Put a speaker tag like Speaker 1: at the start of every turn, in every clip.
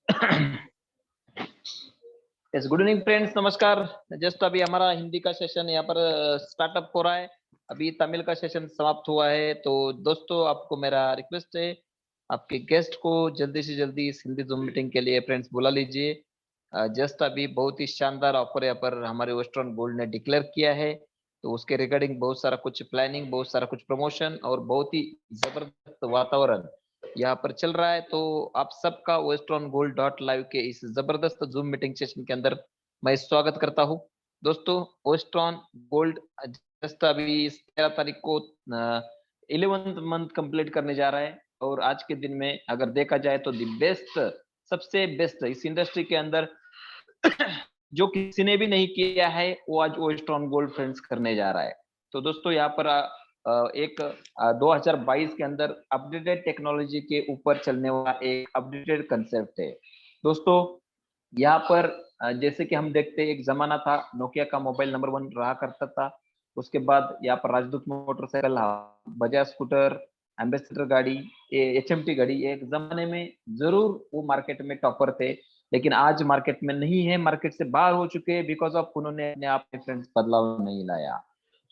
Speaker 1: Yes, good evening friends, नमस्कार। Just अभी हमारा हिंदी का सेशन यहाँ पर स्टार्टअप हो रहा है। अभी तमिल का सेशन समाप्त हुआ है। तो दोस्तों, आपको मेरा रिक्वेस्ट है, आपके गेस्ट को जल्दी से जल्दी इस हिंदी जूम मीटिंग के लिए फ्रेंड्स बुला लीजिए। जस्ट अभी बहुत ही शानदार ऑफर यहाँ पर हमारे वेस्टर्न गोल्ड ने डिक्लेयर किया है। तो उसके रिगार्डिंग बहुत सारा कुछ प्लानिंग, बहुत सारा कुछ प्रमोशन और बहुत ही जबरदस्त वातावरण यहाँ पर चल रहा है। तो आप सबका वेस्टर्न गोल्ड डॉट लाइव के इस जबरदस्त जूम मीटिंग सेशन के अंदर मैं स्वागत करता हूँ। दोस्तों, वेस्टर्न गोल्ड जस्ट अभी 13 तारीख को 11th मंथ कंप्लीट करने जा रहा है। और आज के दिन में अगर देखा जाए तो दी बेस्ट, सबसे बेस्ट इस इंडस्ट्री के अंदर जो किसी ने भी नहीं किया है, वो आज वेस्टर्न गोल्ड फ्रेंड्स करने जा रहा है। तो दोस्तों, यहाँ पर एक 2022 के अंदर अपडेटेड टेक्नोलॉजी के ऊपर चलने वाला एक अपडेटेड कंसेप्ट है। दोस्तों, यहाँ पर जैसे कि हम देखते हैं, एक जमाना था नोकिया का मोबाइल नंबर 1 रहा करता था। उसके बाद यहाँ पर राजदूत मोटरसाइकिल, बजाज स्कूटर, एम्बेसडर गाड़ी, एचएमटी गाड़ी एक जमाने में जरूर वो मार्केट में टॉपर थे, लेकिन आज मार्केट में नहीं है, मार्केट से बाहर हो चुके हैं बिकॉज ऑफ उन्होंने अपने आप में फ्रेंड्स बदलाव नहीं लाया।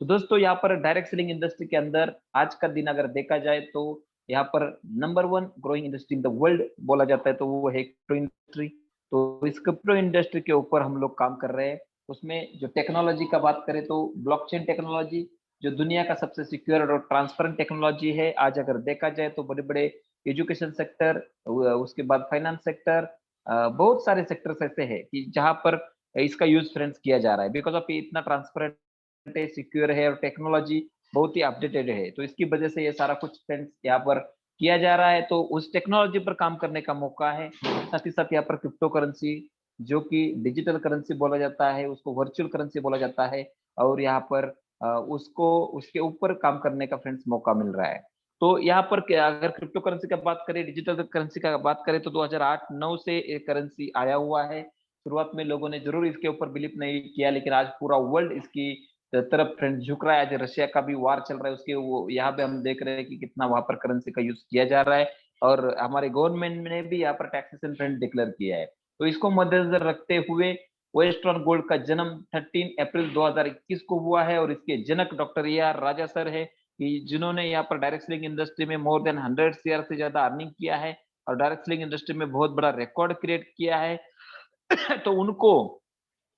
Speaker 1: तो दोस्तों, यहाँ पर डायरेक्ट सेलिंग इंडस्ट्री के अंदर आज का दिन अगर देखा जाए तो यहाँ पर number 1 growing industry in the world बोला जाता है, तो वो है क्रिप्टो इंडस्ट्री। तो इस क्रिप्टो इंडस्ट्री के ऊपर हम लोग काम कर रहे हैं। उसमें जो टेक्नोलॉजी का बात करें तो ब्लॉकचेन टेक्नोलॉजी जो दुनिया का सबसे सिक्योर और ट्रांसपेरेंट टेक्नोलॉजी है। आज अगर देखा जाए तो बड़े बड़े एजुकेशन सेक्टर, उसके बाद फाइनेंस सेक्टर, बहुत सारे सेक्टर्स ऐसे हैं कि जहां पर इसका यूज फ्रेंड्स किया जा रहा है बिकॉज ऑफ ये इतना ट्रांसपेरेंट है, सिक्योर है और टेक्नोलॉजी बहुत ही अपडेटेड है। तो इसकी वजह से ये सारा कुछ फ्रेंड्स यहाँ पर किया जा रहा है। तो उस टेक्नोलॉजी पर काम करने का मौका है। साथ ही साथ यहाँ पर क्रिप्टो करेंसी जो कि डिजिटल करेंसी बोला जाता है, उसको वर्चुअल करेंसी बोला जाता है। और यहाँ पर उसको उसके ऊपर काम करने का फ्रेंड्स मौका मिल रहा है। तो यहाँ पर अगर क्रिप्टो करेंसी का बात करें, डिजिटल करेंसी का बात करें तो 2008-9 से ये करेंसी आया हुआ है। शुरुआत में लोगों ने जरूर इसके ऊपर बिलीव नहीं किया, लेकिन आज पूरा वर्ल्ड इसकी तरफ फ्रेंड झुक रहा है। आज रशिया का भी वार चल रहा है, उसके वो यहाँ पे हम देख रहे हैं कि कितना वहां पर करेंसी का यूज किया जा रहा है। और हमारे गवर्नमेंट ने भी यहाँ पर टैक्सेशन फ्रेंड डिक्लेयर किया है। तो इसको मद्देनजर रखते हुए वेस्टर्न गोल्ड का जन्म 13 अप्रैल 2021 को हुआ है। और इसके जनक डॉक्टर AR राजा सर है, कि जिन्होंने यहाँ पर डायरेक्ट सेलिंग इंडस्ट्री में मोर देन 100 सीआर से ज्यादा अर्निंग किया है और डायरेक्ट सेलिंग इंडस्ट्री में बहुत बड़ा रिकॉर्ड क्रिएट किया है। तो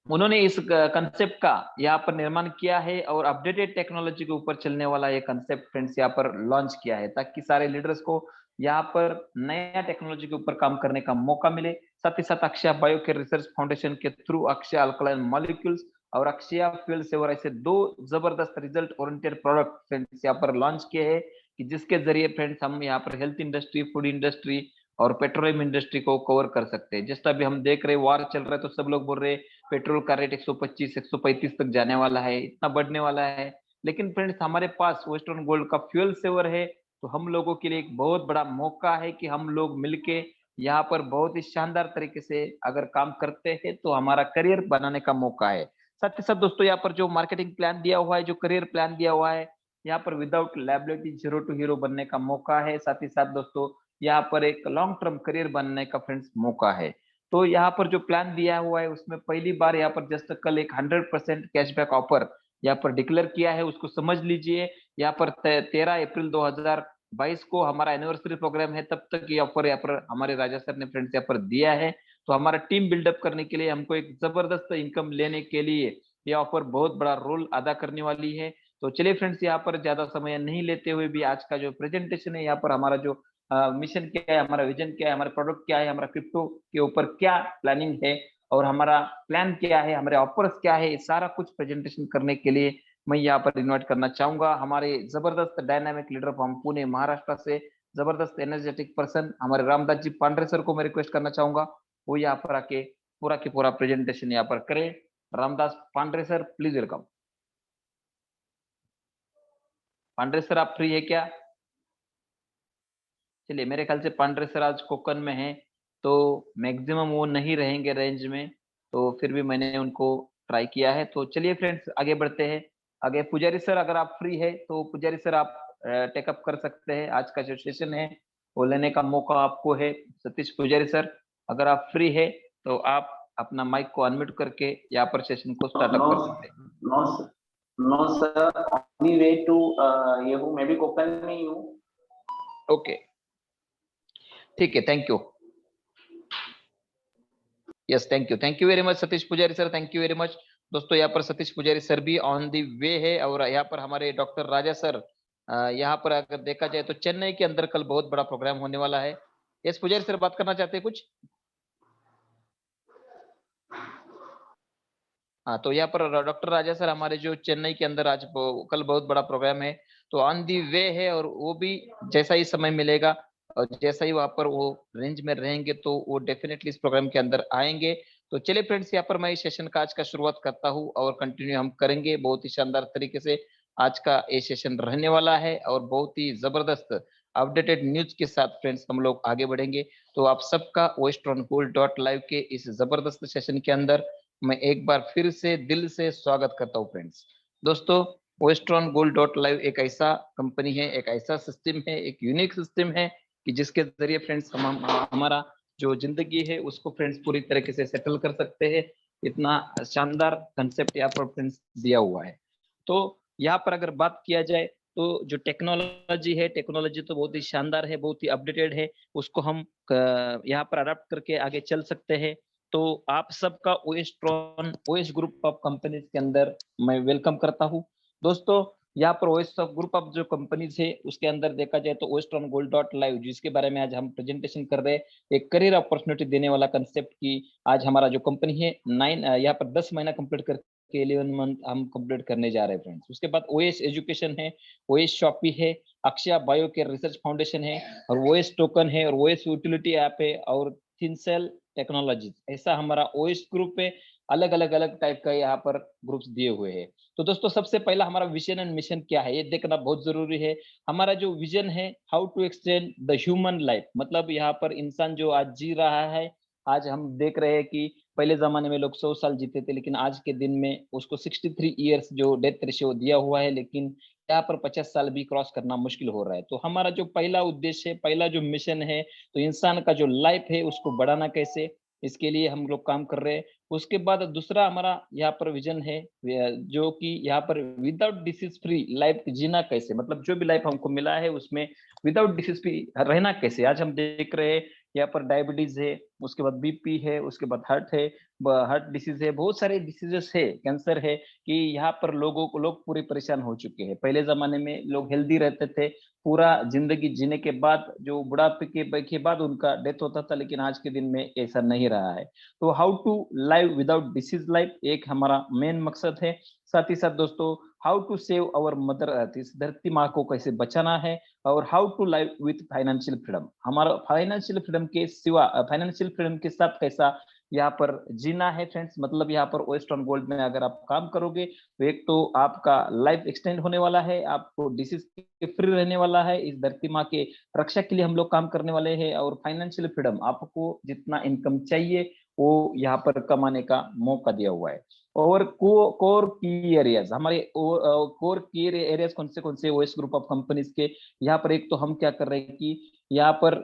Speaker 1: उन्होंने इस कंसेप्ट का यहाँ पर निर्माण किया है और अपडेटेड टेक्नोलॉजी के ऊपर चलने वाला ये कंसेप्ट फ्रेंड्स यहाँ पर लॉन्च किया है, ताकि सारे लीडर्स को यहाँ पर नया टेक्नोलॉजी के ऊपर काम करने का मौका मिले। साथ ही साथ अक्षय बायोकेयर रिसर्च फाउंडेशन के थ्रू अक्षय अल्कलाइन मॉलिक्यूल्स और अक्षय फ्यूल सेवर ऐसे 2 जबरदस्त रिजल्ट ओरिएंटेड प्रोडक्ट फ्रेंड्स यहाँ पर लॉन्च किए हैं, कि जिसके जरिए फ्रेंड्स हम यहाँ पर हेल्थ इंडस्ट्री, फूड इंडस्ट्री और पेट्रोलियम इंडस्ट्री को कवर कर सकते हैं। जैसे अभी हम देख रहे हैं, वार चल रहा है, तो सब लोग बोल रहे हैं पेट्रोल का रेट 125 135 तक जाने वाला है, इतना बढ़ने वाला है। लेकिन फ्रेंड्स, हमारे पास वेस्टर्न गोल्ड का फ्यूल सेवर है। तो हम लोगों के लिए एक बहुत बड़ा मौका है कि हम लोग मिलके यहाँ पर बहुत ही शानदार तरीके से अगर काम करते हैं तो हमारा करियर बनाने का मौका है। साथ ही साथ दोस्तों, यहाँ पर जो मार्केटिंग प्लान दिया हुआ है, जो करियर प्लान दिया हुआ है, यहाँ पर without liability zero to hero बनने का मौका है। साथ ही साथ दोस्तों, यहाँ पर एक लॉन्ग टर्म करियर बनने का फ्रेंड्स मौका है। तो यहाँ पर जो प्लान दिया हुआ है उसमें पहली बार यहाँ पर जस्ट कल एक 100% कैशबैक ऑफर यहाँ पर डिक्लेयर किया है, उसको समझ लीजिए। यहाँ पर 13 अप्रैल 2022 को हमारा एनिवर्सरी प्रोग्राम है, तब तक ये ऑफर यहाँ पर हमारे राजा सर ने फ्रेंड्स यहाँ पर दिया है। तो हमारा टीम बिल्डअप करने के लिए, हमको एक जबरदस्त इनकम लेने के लिए ये ऑफर बहुत बड़ा रोल अदा करने वाली है। तो चलिए फ्रेंड्स, यहाँ पर ज्यादा समय नहीं लेते हुए भी आज का जो प्रेजेंटेशन है, यहाँ पर हमारा जो मिशन क्या है, हमारा विजन क्या है, हमारा प्रोडक्ट क्या है, हमारा क्रिप्टो के ऊपर क्या प्लानिंग है और हमारा प्लान क्या है, हमारे ऑफर्स क्या है, सारा कुछ प्रेजेंटेशन करने के लिए मैं यहाँ पर इन्वाइट करना चाहूंगा हमारे जबरदस्त dynamic leader from Pune Maharashtra से, जबरदस्त एनर्जेटिक पर्सन हमारे रामदास जी पांडे सर को मैं रिक्वेस्ट करना चाहूंगा, वो यहाँ पर आके पूरा के पूरा प्रेजेंटेशन यहाँ पर करें। Ramdas Pandey sir, please welcome. Pandey sir, आप फ्री है क्या? चलिए, मेरे ख्याल से पांडे सर आज कोकन में हैं, तो मैक्सिमम वो नहीं रहेंगे रेंज में, तो फिर भी मैंने उनको ट्राई किया है। तो चलिए फ्रेंड्स, आगे बढ़ते हैं। आगे पुजारी सर, अगर आप फ्री है तो पुजारी सर आप टेकअप कर सकते हैं। आज का जो सेशन है वो लेने का मौका आपको है। सतीश पुजारी सर, अगर आप फ्री है तो आप अपना माइक को अनम्यूट करके यहाँ पर सेशन को स्टार्टअप कर सकते हैं।
Speaker 2: No sir, no sir, on way to ये हूँ, मैं भी कोपन में ही हूँ।
Speaker 1: ओके, ठीक है, thank you. Yes, thank you very much Satish Pujari sir, thank you very much. दोस्तों यहाँ पर सतीश पुजारी सर भी ऑन दी वे है, और यहाँ पर हमारे डॉक्टर राजा सर, यहाँ पर अगर देखा जाए तो चेन्नई के अंदर कल बहुत बड़ा प्रोग्राम होने वाला है। यस पुजारी सर, बात करना चाहते हैं कुछ? हाँ, तो यहाँ पर डॉक्टर राजा सर हमारे जो चेन्नई के अंदर आज कल बहुत बड़ा प्रोग्राम है, तो ऑन दी वे है, और वो भी जैसा ही समय मिलेगा और जैसा ही वहां पर वो रेंज में रहेंगे तो वो डेफिनेटली इस प्रोग्राम के अंदर आएंगे। तो चलिए फ्रेंड्स, यहाँ पर मैं इस सेशन का आज का शुरुआत करता हूँ और कंटिन्यू हम करेंगे बहुत ही शानदार तरीके से। आज का ये सेशन रहने वाला है और बहुत ही जबरदस्त अपडेटेड न्यूज के साथ फ्रेंड्स हम लोग आगे बढ़ेंगे। तो आप सबका westerngold.live के इस जबरदस्त सेशन के अंदर मैं एक बार फिर से दिल से स्वागत करता हूँ फ्रेंड्स। दोस्तों, वेस्टर्न गोल्ड डॉट लाइव एक ऐसा कंपनी है, एक ऐसा सिस्टम है, एक यूनिक सिस्टम है कि जिसके जरिए फ्रेंड्स हम हमारा जो जिंदगी है उसको फ्रेंड्स पूरी तरीके से सेटल कर सकते हैं। इतना शानदार कंसेप्ट यहाँ पर फ्रेंड्स दिया हुआ है। तो यहाँ पर अगर बात किया जाए तो जो टेक्नोलॉजी है, टेक्नोलॉजी तो बहुत ही शानदार है, बहुत ही अपडेटेड है, उसको हम यहाँ पर अडाप्ट करके आगे चल सकते हैं। तो आप सबका ओएस्ट्रॉन ओएस ग्रुप ऑफ कंपनीज के अंदर मैं वेलकम करता हूं। दोस्तों, यहाँ पर ओएस ग्रुप ऑफ जो कंपनीज है उसके अंदर देखा जाए तो वेस्टर्न गोल्ड डॉट लाइव, जिसके बारे में आज हम प्रेजेंटेशन कर रहे हैं, एक करियर अपॉर्चुनिटी देने वाला कंसेप्ट की आज हमारा जो कंपनी है 9 यहाँ पर 10 महीना कंप्लीट करके 11 मंथ हम कंप्लीट करने जा रहे हैं फ्रेंड्स। उसके बाद ओएस एजुकेशन है, ओएस शॉपी है, Akshay bio care research foundation है, और ओएस टोकन है, और ओएस यूटिलिटी ऐप है, और थिनसेल टेक्नोलॉजी, ऐसा हमारा ओएस ग्रुप पे अलग अलग अलग टाइप का यहाँ पर ग्रुप्स दिए हुए हैं। तो दोस्तों, सबसे पहला हमारा विजन एंड मिशन क्या है ये देखना बहुत जरूरी है। हमारा जो विजन है, how to extend the human life, मतलब यहाँ पर इंसान जो आज जी रहा है, आज हम देख रहे हैं कि पहले जमाने में लोग 100 साल जीते थे, लेकिन आज के दिन में उसको 63 ईयर्स जो डेथ रेशियो दिया हुआ है, लेकिन यहाँ पर 50 साल भी क्रॉस करना मुश्किल हो रहा है। तो हमारा जो पहला उद्देश्य है, पहला जो मिशन है, तो इंसान का जो लाइफ है उसको बढ़ाना कैसे, इसके लिए हम लोग काम कर रहे हैं। उसके बाद दूसरा हमारा यहाँ पर विजन है, जो कि यहाँ पर विदाउट डिसीज फ्री लाइफ जीना कैसे, मतलब जो भी लाइफ हमको मिला है उसमें विदाउट डिसीज फ्री रहना कैसे। आज हम देख रहे हैं यहाँ पर डायबिटीज है, उसके बाद बीपी है, उसके बाद हार्ट डिसीज है, बहुत सारे डिसीजेस है, कैंसर है, कि यहाँ पर लोग पूरे परेशान हो चुके हैं। पहले जमाने में लोग हेल्दी रहते थे, पूरा जिंदगी जीने के बाद जो बुढ़ापे के बाद उनका डेथ होता था, लेकिन आज के दिन में ऐसा नहीं रहा है। तो how to live without disease life एक हमारा मेन मकसद है। साथ ही साथ दोस्तों, how to save our mother earth, इस धरती माँ को कैसे बचाना है, और how to live with financial freedom, हमारा फाइनेंशियल फ्रीडम के सिवा फाइनेंशियल फ्रीडम के साथ कैसा यहाँ पर जीना है फ्रेंड्स। मतलब यहाँ पर वेस्टर्न गोल्ड में अगर आप काम करोगे तो एक तो आपका लाइफ एक्सटेंड होने वाला है, आपको डिसीज के फ्री रहने वाला है, इस धरती माँ के रक्षा के लिए हम लोग काम करने वाले हैं, और फाइनेंशियल फ्रीडम, आपको जितना इनकम चाहिए वो यहाँ पर कमाने का मौका दिया हुआ है। और कोर की एरियाज, हमारे कोर की एरियाज कौन से ओएस ग्रुप ऑफ कंपनीज के, यहाँ पर एक तो हम क्या कर रहे हैं कि यहाँ पर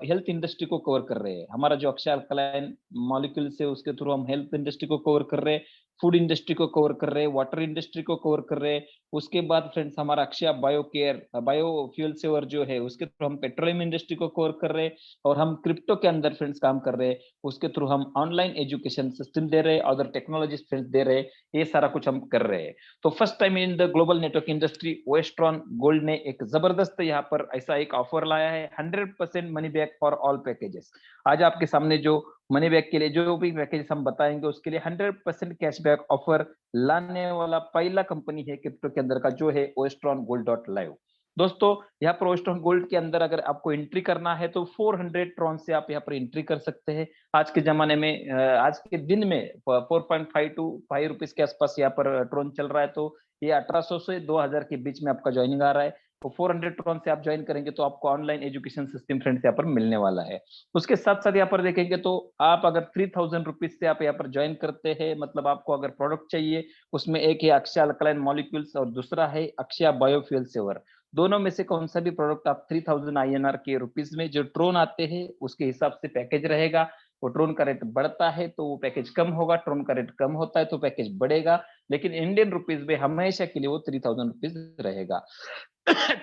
Speaker 1: हेल्थ इंडस्ट्री को कवर कर रहे हैं। हमारा जो अक्षय अल्कलाइन मॉलिक्यूल्स है उसके थ्रू हम हेल्थ इंडस्ट्री को कवर कर रहे हैं, फूड इंडस्ट्री को कवर कर रहे हैं, वाटर इंडस्ट्री को कवर कर रहे हैं। उसके बाद फ्रेंड्स हमारा Akshay bio care bio fuel saver जो है उसके थ्रू हम पेट्रोलियम इंडस्ट्री को कवर कर रहे हैं, और हम क्रिप्टो के अंदर फ्रेंड्स काम कर रहे हैं, उसके थ्रू हम ऑनलाइन एजुकेशन सिस्टम दे रहे हैं, अदर टेक्नोलॉजी फ्रेंड्स दे रहे हैं, ये सारा कुछ हम कर रहे हैं। तो first time in the global network industry Westron gold ने एक जबरदस्त यहाँ पर ऐसा एक ऑफर लाया है, 100% money back for all packages. आज आपके सामने जो मनी बैक के लिए जो भी पैकेज हम बताएंगे उसके लिए 100% कैशबैक ऑफर लाने वाला पहला कंपनी है क्रिप्टो के अंदर का, जो है वेस्ट्रॉन गोल्ड डॉट लाइव। दोस्तों, यहाँ पर वेस्टर्न गोल्ड के अंदर अगर आपको एंट्री करना है तो 400 ट्रॉन से आप यहाँ पर एंट्री कर सकते हैं। आज के जमाने में आज के दिन में 4.5 टू 5 रुपीज के आसपास यहाँ पर ट्रॉन चल रहा है, तो ये 1800 से 2000 के बीच में आपका ज्वाइनिंग आ रहा है। तो 400 ट्रॉन से आप ज्वाइन करेंगे तो आपको ऑनलाइन एजुकेशन सिस्टम फ्रेंड्स यहाँ पर मिलने वाला है। उसके साथ साथ यहाँ पर देखेंगे तो आप अगर 3000 रुपीज से आप यहाँ पर ज्वाइन करते हैं, मतलब आपको अगर प्रोडक्ट चाहिए, उसमें एक है अक्षय अल्कलाइन मॉलिक्यूल्स और दूसरा है अक्षय बायोफ्यूल सेवर। दोनों में से कौन सा भी प्रोडक्ट आप 3000 INR के रुपीज में जो ट्रोन आते हैं उसके हिसाब से पैकेज रहेगा। वो ट्रोन का रेट बढ़ता है तो वो पैकेज कम होगा, ट्रोन का रेट कम होता है तो पैकेज बढ़ेगा, लेकिन इंडियन रुपीज में हमेशा के लिए वो 3000 रुपीज रहेगा।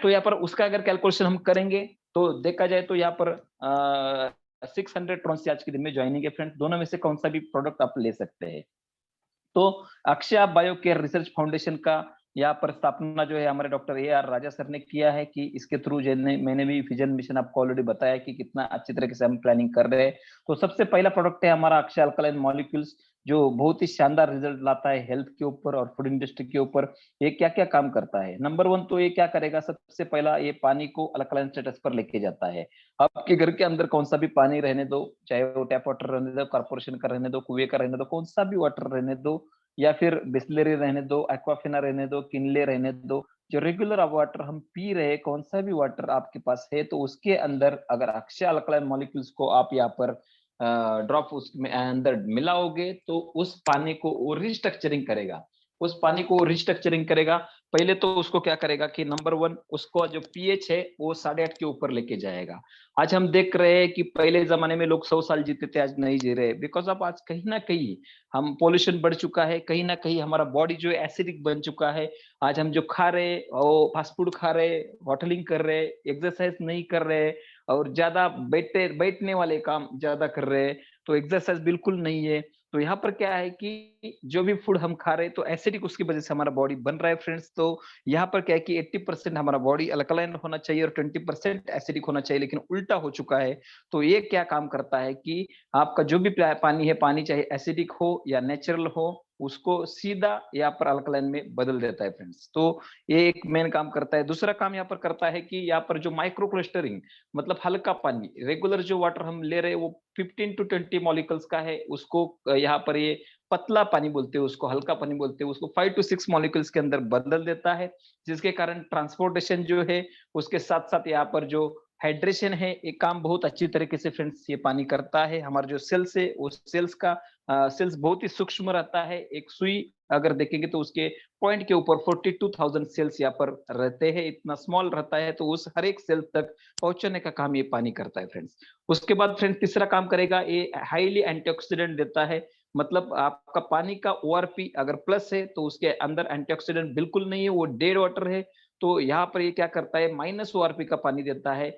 Speaker 1: तो यहाँ पर उसका अगर कैलकुलेशन हम करेंगे तो देखा जाए तो यहाँ पर 600 ट्रोन से आज के दिन में ज्वाइनिंग है फ्रेंड्स। दोनों में से कौन सा भी प्रोडक्ट आप ले सकते हैं। तो Akshay bio care research foundation का यहाँ पर स्थापना जो है हमारे डॉक्टर AR राजा सर ने किया है कि इसके थ्रू मैंने भी विजन मिशन आपको ऑलरेडी बताया कि कितना अच्छी तरीके से हम प्लानिंग कर रहे हैं। तो सबसे पहला प्रोडक्ट है हमारा अक्षय अल्कलाइन मॉलिक्यूल्स, जो बहुत ही शानदार रिजल्ट लाता है हेल्थ के ऊपर और फूड इंडस्ट्री के ऊपर। ये क्या क्या काम करता है, नंबर 1 तो ये क्या करेगा, सबसे पहला ये पानी को अल्कलाइन स्टेटस पर लेके जाता है। आपके घर के अंदर कौन सा भी पानी रहने दो, चाहे वो टैप वाटर रहने दो, कॉर्पोरेशन का रहने दो, कुएं का रहने दो, कौन सा भी वाटर रहने दो, या फिर बिस्लरी रहने दो, एक्वाफिना रहने दो, किनले रहने दो, जो रेगुलर वाटर हम पी रहे हैं, कौन सा भी वाटर आपके पास है, तो उसके अंदर अगर अक्षय अल्कलाइन मॉलिक्यूल्स को आप यहाँ पर ड्रॉप उसमें अंदर मिलाओगे तो उस पानी को वो रिस्ट्रक्चरिंग करेगा। उस पानी को रिस्ट्रक्चरिंग करेगा। पहले तो उसको क्या करेगा कि नंबर 1 उसको जो पीएच है वो 8.5 के ऊपर लेके जाएगा। आज हम देख रहे हैं कि पहले जमाने में लोग 100 साल जीते थे, आज नहीं जी रहे, बिकॉज ऑफ आज कहीं ना कहीं हम पॉल्यूशन बढ़ चुका है, कहीं ना कहीं हमारा बॉडी जो है एसिडिक बन चुका है। आज हम जो खा रहे वो फास्ट फूड खा रहे, होटलिंग कर रहे, एक्सरसाइज नहीं कर रहे और ज्यादा बैठने वाले काम ज्यादा कर रहे हैं, तो एक्सरसाइज बिल्कुल नहीं है। तो यहाँ पर क्या है कि जो भी फूड हम खा रहे हैं तो एसिडिक उसकी वजह से हमारा बॉडी बन रहा है फ्रेंड्स। तो यहाँ पर क्या है कि 80% हमारा बॉडी अल्कलाइन होना चाहिए और 20% एसिडिक होना चाहिए, लेकिन उल्टा हो चुका है। तो ये क्या काम करता है कि आपका जो भी पानी है, पानी चाहे एसिडिक हो या नेचुरल हो, उसको सीधा यहाँ पर अल्कलाइन में बदल देता है फ्रेंड्स। तो ये एक मेन काम करता है। दूसरा काम यहाँ पर करता है कि यहाँ पर जो माइक्रो क्लस्टरिंग, मतलब हल्का पानी, रेगुलर जो वाटर हम ले रहे हैं वो 15 टू 20 मॉलिक्यूल्स का है, उसको यहाँ पर ये पतला पानी बोलते हैं, उसको हल्का पानी बोलते हैं, उसको 5 टू 6 मॉलिक्यूल्स के अंदर बदल देता है, जिसके कारण ट्रांसपोर्टेशन जो है उसके साथ साथ यहाँ पर जो हाइड्रेशन है एक काम बहुत अच्छी तरीके से फ्रेंड्स ये पानी करता है। हमारा जो सेल्स है उस सेल्स का सेल्स बहुत ही सूक्ष्म रहता है। एक सुई अगर देखेंगे तो उसके पॉइंट के ऊपर 42,000 सेल्स यहाँ पर रहते हैं, इतना स्मॉल रहता है, तो उस हर एक सेल तक पहुंचने का काम ये पानी करता है फ्रेंड्स। उसके बाद फ्रेंड्स तीसरा काम करेगा, ये हाईली एंटीऑक्सीडेंट देता है। मतलब आपका पानी का ओआरपी अगर प्लस है तो उसके अंदर एंटीऑक्सीडेंट बिल्कुल नहीं है, वो डेड वाटर है। तो यहाँ पर ये क्या करता है, माइनस ओआरपी का पानी देता है।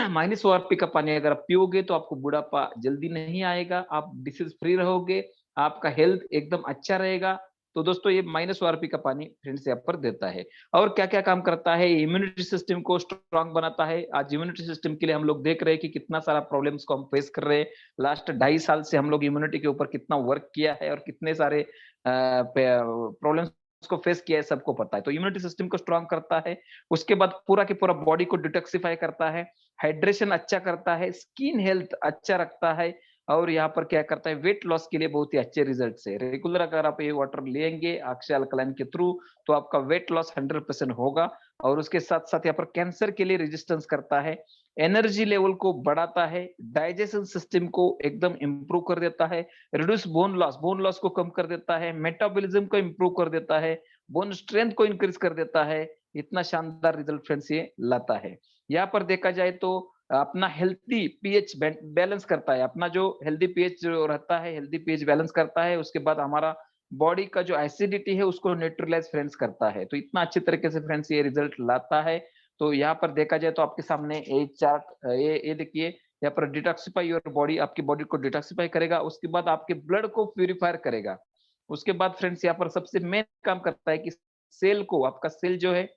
Speaker 1: माइनस ओआरपी का पानी अगर आप पियोगे तो आपको बुढ़ापा जल्दी नहीं आएगा, आप डिसीज फ्री रहोगे, आपका हेल्थ एकदम अच्छा रहेगा। तो दोस्तों ये माइनस ओआरपी का पानी फ्रेंड्स यहाँ पर देता है। और क्या क्या काम करता है, इम्यूनिटी सिस्टम को स्ट्रांग बनाता है। आज इम्यूनिटी सिस्टम के लिए हम लोग देख रहे हैं कि कितना सारा प्रॉब्लम्स को हम फेस कर रहे हैं। लास्ट 2.5 साल से हम लोग इम्यूनिटी के ऊपर कितना वर्क किया है और कितने सारे प्रॉब्लम्स को फेस किया है, सबको पता है। तो इम्यूनिटी सिस्टम को स्ट्रांग करता है। उसके बाद पूरा के पूरा बॉडी को डिटॉक्सिफाई करता है, हाइड्रेशन अच्छा करता है, स्किन हेल्थ अच्छा रखता है। और यहाँ पर क्या करता है, वेट लॉस के लिए बहुत ही अच्छे रिजल्ट्स है। रेगुलर अगर आप ये वाटर लेंगे अक्षय अल्कलाइन के थ्रू तो आपका वेट लॉस 100% होगा। और उसके साथ साथ यहाँ पर कैंसर के लिए रेजिस्टेंस करता है, एनर्जी लेवल को बढ़ाता है, डाइजेशन सिस्टम को एकदम इंप्रूव कर देता है, रिड्यूस बोन लॉस को कम कर देता है, मेटाबॉलिज्म को इंप्रूव कर देता है, बोन स्ट्रेंथ को इंक्रीज कर देता है। इतना शानदार रिजल्ट फ्रेंड्स ये लाता है। यहाँ पर देखा जाए तो अपना हेल्थी पीएच बैलेंस करता है, अपना जो हेल्दी पीएच जो रहता है, हेल्दी पीएच बैलेंस करता है। उसके बाद हमारा बॉडी का जो एसिडिटी है उसको न्यूट्रलाइज फ्रेंड्स करता है। तो इतना अच्छी तरीके से फ्रेंड्स ये रिजल्ट लाता है। तो यहाँ पर देखा जाए तो आपके सामने एक चार्ट, ये देखिए, यहाँ पर डिटॉक्सिफाई योर बॉडी, आपकी बॉडी को डिटॉक्सिफाई करेगा। उसके बाद आपके ब्लड को प्यूरिफायर करेगा। उसके बाद फ्रेंड्स यहाँ पर सबसे मेन काम करता है कि सेल को, आपका सेल जो है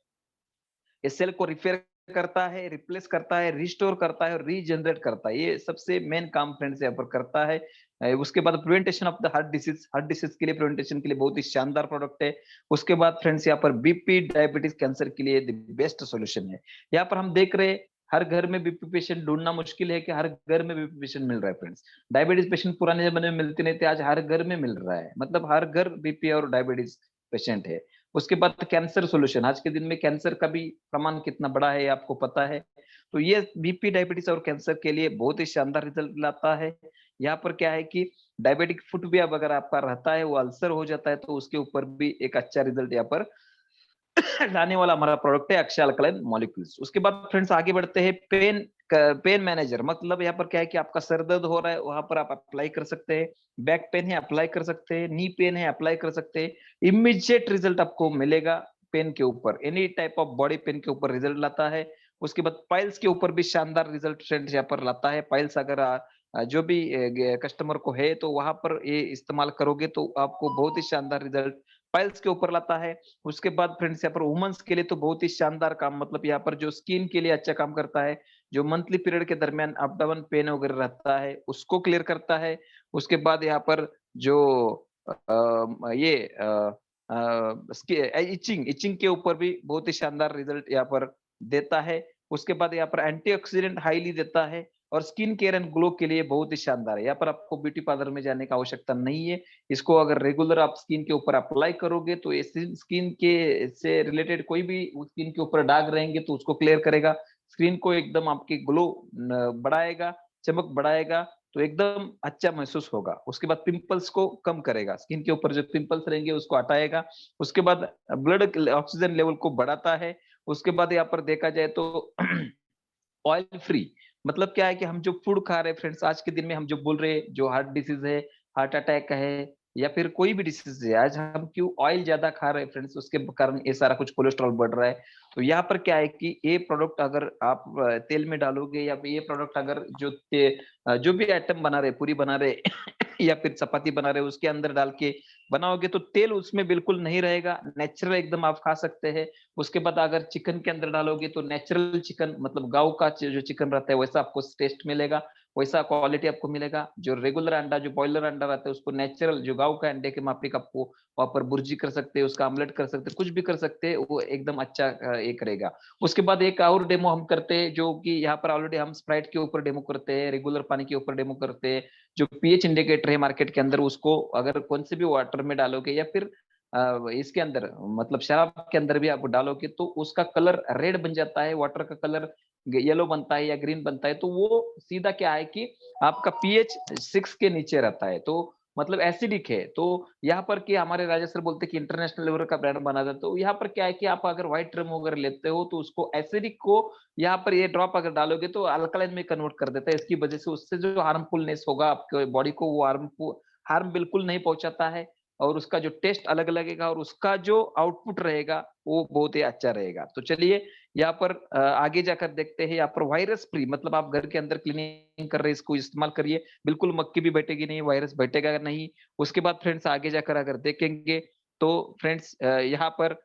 Speaker 1: इस सेल को रिपेयर करता है, रिप्लेस करता है, रिस्टोर करता है और रीजनरेट करता है। ये सबसे मेन काम फ्रेंड्स यहाँ पर करता है। उसके बाद prevention of the heart disease के लिए, प्रिवेंटेशन के लिए बहुत ही शानदार प्रोडक्ट है। उसके बाद फ्रेंड्स यहाँ पर बीपी डायबिटीज कैंसर के लिए द बेस्ट सॉल्यूशन है। यहाँ पर हम देख रहे हैं हर घर में बीपी पेशेंट ढूंढना मुश्किल है कि हर घर में बीपी पेशेंट मिल रहा है फ्रेंड्स। डायबिटीज पेशेंट पुराने जमाने में मिलते नहीं थे, आज हर घर में मिल रहा है, मतलब हर घर बीपी और डायबिटीज पेशेंट है। उसके बाद कैंसर सॉल्यूशन, आज के दिन में कैंसर का भी प्रमाण कितना बड़ा है आपको पता है। तो ये बीपी डायबिटीज और कैंसर के लिए बहुत ही शानदार रिजल्ट लाता है। यहाँ पर क्या है कि डायबिटिक फुट भी अब अगर आपका रहता है, वो अल्सर हो जाता है, तो उसके ऊपर भी एक अच्छा रिजल्ट यहाँ पर लाने वाला हमारा प्रोडक्ट है अक्षय अल्कलाइन मॉलिक्यूल्स। उसके बाद फ्रेंड्स आगे बढ़ते हैं, पेन मैनेजर। मतलब यहाँ पर क्या है कि आपका सर दर्द हो रहा है, वहां पर आप अप्लाई कर सकते हैं। बैक पेन है, अप्लाई कर सकते हैं। नी पेन है, अप्लाई कर सकते हैं। इमीडिएट रिजल्ट आपको मिलेगा पेन के ऊपर, any type of body pain के ऊपर रिजल्ट लाता है। उसके बाद पाइल्स के ऊपर भी शानदार रिजल्ट फ्रेंड्स यहाँ पर लाता है। पाइल्स अगर जो भी कस्टमर को है तो वहां पर ये इस्तेमाल करोगे तो आपको बहुत ही शानदार रिजल्ट पाइल्स के ऊपर लाता है। उसके बाद फ्रेंड्स यहाँ पर वुमेन्स के लिए तो बहुत ही शानदार काम, मतलब यहाँ पर जो स्किन के लिए अच्छा काम करता है, जो मंथली पीरियड के दरमियान अप डाउन पेन वगैरह रहता है उसको क्लियर करता है। उसके बाद यहाँ पर जो ये इचिंग इचिंग के ऊपर भी बहुत ही शानदार रिजल्ट यहाँ पर देता है। उसके बाद यहाँ पर एंटीऑक्सीडेंट हाईली देता है और स्किन केयर एंड ग्लो के लिए बहुत ही शानदार है। यहाँ पर आपको ब्यूटी पार्लर में जाने की आवश्यकता नहीं है। इसको अगर रेगुलर आप स्किन के ऊपर अप्लाई करोगे तो ये स्किन के से रिलेटेड कोई भी स्किन के ऊपर दाग रहेंगे तो उसको क्लियर करेगा। स्किन को एकदम आपकी ग्लो बढ़ाएगा, चमक बढ़ाएगा, तो एकदम अच्छा महसूस होगा। उसके बाद पिंपल्स को कम करेगा, स्किन के ऊपर जो पिंपल्स रहेंगे उसको हटाएगा। उसके बाद ब्लड ऑक्सीजन लेवल को बढ़ाता है। उसके बाद यहाँ पर देखा जाए तो ऑयल फ्री, मतलब क्या है कि हम जो फूड खा रहे हैं फ्रेंड्स, आज के दिन में हम जो बोल रहे हैं, जो हार्ट डिसीज है, हार्ट अटैक है या फिर कोई भी डिसीज है, आज हम क्यों ऑयल ज्यादा खा रहे हैं फ्रेंड्स, उसके कारण ये सारा कुछ कोलेस्ट्रॉल बढ़ रहा है। तो यहाँ पर क्या है कि ये प्रोडक्ट अगर आप तेल में डालोगे या ये प्रोडक्ट अगर जो भी आइटम बना रहे, पूरी बना रहे या फिर चपाती बना रहे उसके अंदर डाल के बनाओगे तो तेल उसमें बिल्कुल नहीं रहेगा, नेचुरल एकदम आप खा सकते हैं। उसके बाद अगर चिकन के अंदर डालोगे तो नेचुरल चिकन, मतलब गाँव का जो चिकन रहता है वैसा आपको टेस्ट मिलेगा, वैसा क्वालिटी आपको मिलेगा। जो रेगुलर अंडा, जो बॉयलर अंडा रहता है उसको नेचुरल जो गाँव का अंडे के माफिक आपको वहाँ पर भुर्जी कर सकते हैं, उसका ऑमलेट कर सकते हैं, कुछ भी कर सकते हैं, वो एकदम अच्छा ये करेगा। उसके बाद एक और डेमो हम करते हैं जो कि यहाँ पर ऑलरेडी हम स्प्राइट के ऊपर डेमो करते हैं, रेगुलर पानी के ऊपर डेमो करते हैं। जो पीएच इंडिकेटर है मार्केट के अंदर, उसको अगर कौन से भी वाटर में डालोगे या फिर इसके अंदर मतलब शराब के अंदर भी आप डालोगे तो उसका कलर रेड बन जाता है, वाटर का कलर येलो बनता है या ग्रीन बनता है। तो वो सीधा क्या है कि आपका पीएच 6 के नीचे रहता है, तो मतलब एसिडिक है। तो यहाँ पर कि हमारे राजा सर बोलते हैं कि इंटरनेशनल लेवल का ब्रांड बना था, तो यहाँ पर क्या है कि आप अगर व्हाइट रम वगैरह लेते हो तो उसको एसिडिक को यहाँ पर ये ड्रॉप अगर डालोगे तो अल्कलाइन में कन्वर्ट कर देता है। इसकी वजह से उससे जो हार्मफुलनेस होगा आपके बॉडी को, वो हार्म बिल्कुल नहीं पहुंचाता है और उसका जो टेस्ट अलग लगेगा और उसका जो आउटपुट रहेगा वो बहुत ही अच्छा रहेगा। तो चलिए यहाँ पर आगे जाकर देखते हैं। यहाँ पर वायरस फ्री, मतलब आप घर के अंदर क्लीनिंग कर रहे हैं, इसको इस्तेमाल करिए, बिल्कुल मक्खी भी बैठेगी नहीं, वायरस बैठेगा नहीं। उसके बाद फ्रेंड्स आगे जाकर अगर देखेंगे तो फ्रेंड्स यहाँ पर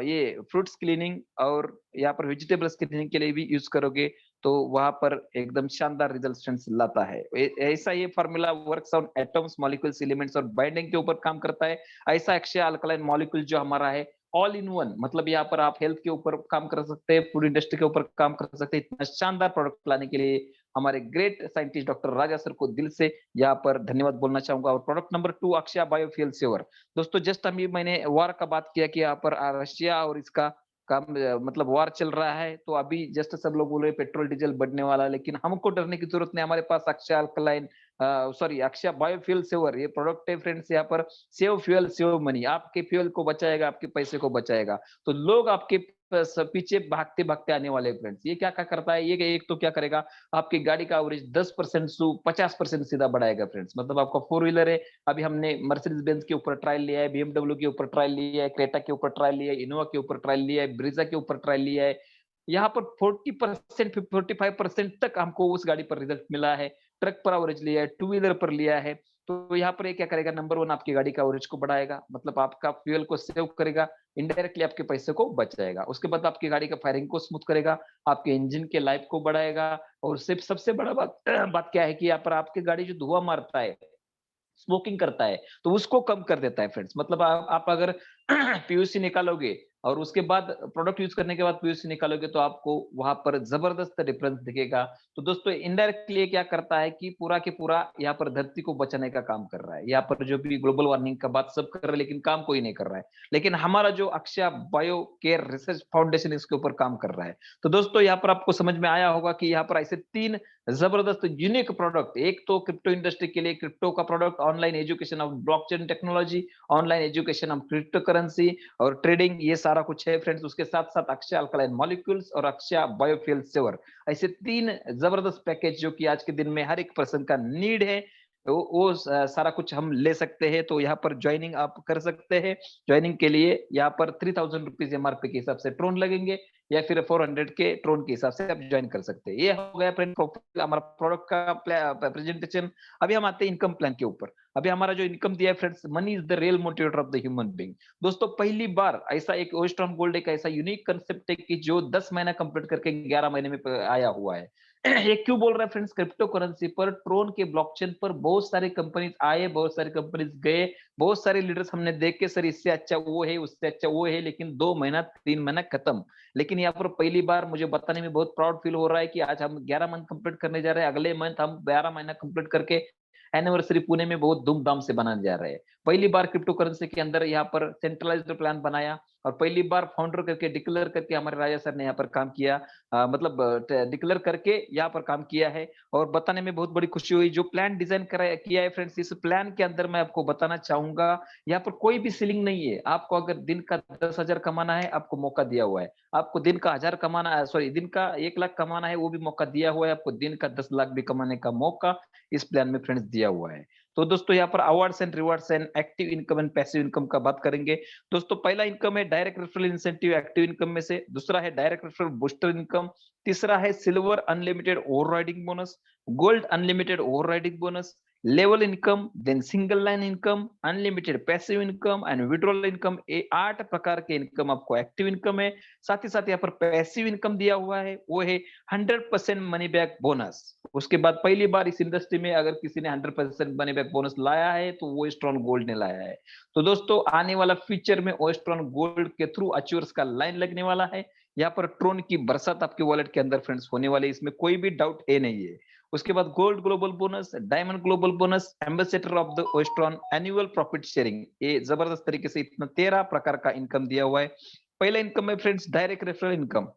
Speaker 1: ये फ्रूट्स क्लीनिंग और यहाँ पर वेजिटेबल्स क्लीनिंग के लिए भी यूज करोगे तो वहां पर एकदम शानदार रिजल्ट लाता है। ऐसा ये formula works on atoms, molecules, elements और बाइंडिंग के ऊपर काम करता है। ऐसा अक्षय अल्कलाइन मॉलिक्यूल जो हमारा है ऑल इन वन, मतलब यहाँ पर आप हेल्थ के ऊपर काम कर सकते हैं, फूड इंडस्ट्री के ऊपर काम कर सकते हैं। इतना शानदार प्रोडक्ट लाने के लिए हमारे great scientist doctor Raja sir को दिल से यहाँ पर धन्यवाद बोलना चाहूंगा। और product number 2 Akshay biofuel saver. दोस्तों जस्ट अभी मैंने वार का बात किया कि यहाँ पर रशिया और इसका काम मतलब वार चल रहा है, तो अभी जस्ट सब लोग बोल रहे पेट्रोल डीजल बढ़ने वाला है, लेकिन हमको डरने की जरूरत नहीं। हमारे पास Akshay alkaline sorry Akshay biofuel saver ये प्रोडक्ट है फ्रेंड्स। यहाँ पर सेव फ्यूल सेव मनी, आपके फ्यूल को बचाएगा, आपके पैसे को बचाएगा। तो लोग आपके पीछे भागते भागते आने वाले फ्रेंड्स। ये क्या क्या करता है, ये एक तो क्या करेगा, आपकी गाड़ी का एवरेज 10% से 50% सीधा बढ़ाएगा फ्रेंड्स। मतलब आपका 4 व्हीलर है, अभी हमने मर्सिडीज बेंज के ऊपर ट्रायल लिया है, बीएमडब्ल्यू के ऊपर ट्रायल लिया है, क्रेटा के ऊपर ट्रायल लिया है, इनोवा के ऊपर ट्रायल लिया है, ब्रीजा के ऊपर ट्रायल लिया है। यहाँ पर 40% 45% तक हमको उस गाड़ी पर रिजल्ट मिला है। ट्रक पर एवरेज लिया है, 2 व्हीलर पर लिया है। तो यहाँ पर ये क्या करेगा, नंबर 1 आपकी गाड़ी का एवरेज को बढ़ाएगा, मतलब आपका फ्यूल को सेव करेगा, इनडायरेक्टली आपके पैसे को बचाएगा। उसके बाद आपकी गाड़ी का फायरिंग को स्मूथ करेगा, आपके इंजन के लाइफ को बढ़ाएगा। और सिर्फ सबसे बड़ा बात बात क्या है कि यहाँ पर आपकी गाड़ी जो धुआं मारता है, स्मोकिंग करता है, तो उसको कम कर देता है फ्रेंड्स। मतलब आप अगर पीयूसी निकालोगे और उसके बाद प्रोडक्ट यूज करने के बाद पीयूसी निकालोगे तो आपको वहां पर जबरदस्त डिफरेंस दिखेगा। तो दोस्तों इनडायरेक्टली ये क्या करता है कि पूरा के पूरा यहाँ पर धरती को बचाने का काम कर रहा है। यहाँ पर जो भी ग्लोबल वार्मिंग का बात सब कर रहे हैं लेकिन काम कोई नहीं कर रहा है, लेकिन हमारा जो Akshay bio care research foundation इसके ऊपर काम कर रहा है। तो दोस्तों यहाँ पर आपको समझ में आया होगा कि यहाँ पर ऐसे 3 जबरदस्त यूनिक प्रोडक्ट, एक तो क्रिप्टो इंडस्ट्री के लिए क्रिप्टो का product, online education of blockchain technology, online education हम क्रिप्टो करेंसी और ट्रेडिंग, ये सारा कुछ है फ्रेंड्स। उसके साथ साथ अक्षय अल्कलाइन मॉलिक्यूल्स और अक्षय बायोफ्यूल सेवर, ऐसे 3 जबरदस्त पैकेज जो कि आज के दिन में हर एक पर्सन का नीड है, वो सारा कुछ हम ले सकते हैं। तो यहाँ पर ज्वाइनिंग आप कर सकते हैं। ज्वाइनिंग के लिए यहाँ पर 3000 रुपीज एमआरपी के हिसाब से ट्रोन लगेंगे, या फिर 400 के ट्रोन के हिसाब से आप ज्वाइन कर सकते हैं। ये हो गया फ्रेंड प्रोफाइल, हमारा प्रोडक्ट का प्रेजेंटेशन। अभी हम आते हैं इनकम प्लान के ऊपर। अभी हमारा जो इनकम दिया है friends, money is the real motivator of the human being. दोस्तों पहली बार ऐसा एक ओएस्ट्रॉन गोल्ड एक ऐसा यूनिक कंसेप्ट है कि जो 10 महीना कंप्लीट करके 11 महीने में आया हुआ है। ये क्यों बोल रहा है फ्रेंड्स? क्रिप्टो करेंसी पर, ट्रोन के ब्लॉकचेन पर बहुत सारे कंपनीज आए, बहुत सारे कंपनीज गए, बहुत सारे लीडर्स हमने देख के सर इससे अच्छा वो है, उससे अच्छा वो है, लेकिन 2 महीना 3 महीना खत्म। लेकिन यहाँ पर पहली बार मुझे बताने में बहुत प्राउड फील हो रहा है कि आज हम 11 मंथ कंप्लीट करने जा रहे हैं, अगले मंथ हम 12 महीना कंप्लीट करके एनिवर्सरी पुणे में बहुत धूमधाम से बनाने जा रहे हैं। पहली बार क्रिप्टो करेंसी के अंदर यहाँ पर सेंट्रलाइज्ड प्लान बनाया, और पहली बार फाउंडर करके डिक्लेयर करके हमारे राजा सर ने यहाँ पर काम किया, मतलब डिक्लेयर करके यहाँ पर काम किया है। और बताने में बहुत बड़ी खुशी हुई। जो प्लान डिजाइन किया है फ्रेंड्स, इस प्लान के अंदर मैं आपको बताना चाहूंगा, यहाँ पर कोई भी सीलिंग नहीं है। आपको अगर दिन का 10,000 कमाना है, आपको मौका दिया हुआ है। आपको दिन का 1000 कमाना है, सॉरी दिन का 1 लाख कमाना है, वो भी मौका दिया हुआ है। आपको दिन का 10 लाख भी कमाने का मौका इस प्लान में फ्रेंड्स दिया हुआ है। तो दोस्तों यहाँ पर awards and rewards and active income and passive income का बात करेंगे। दोस्तों पहला इनकम है direct referral incentive active income में से, दूसरा है डायरेक्ट रेफरल बूस्टर इनकम, तीसरा है silver unlimited overriding bonus, gold unlimited overriding bonus, level income, then single line income, unlimited passive income and withdrawal income. ये 8 प्रकार के इनकम आपको एक्टिव इनकम है। साथ ही साथ यहाँ पर पैसिव इनकम दिया हुआ है, वो है 100% मनी बैक बोनस। उसके बाद पहली बार इस इंडस्ट्री में अगर किसी ने 100% मनी बैक बोनस लाया है तो वो ओएस्ट्रॉन गोल्ड ने लाया है। तो दोस्तों आने वाला फ्यूचर में ओएस्ट्रॉन गोल्ड के थ्रू अचीवर्स का लाइन लगने वाला है। यहाँ पर ट्रोन की बरसात आपके वॉलेट के अंदर फ्रेंड्स होने वाली है, इसमें कोई भी डाउट है नहीं है। उसके बाद gold global bonus, diamond global bonus, ambassador of the Oestron, annual profit sharing, ये जबरदस्त तरीके से इतना 13 प्रकार का इनकम दिया हुआ है। पहला इनकम है फ्रेंड्स डायरेक्ट रेफरल इनकम।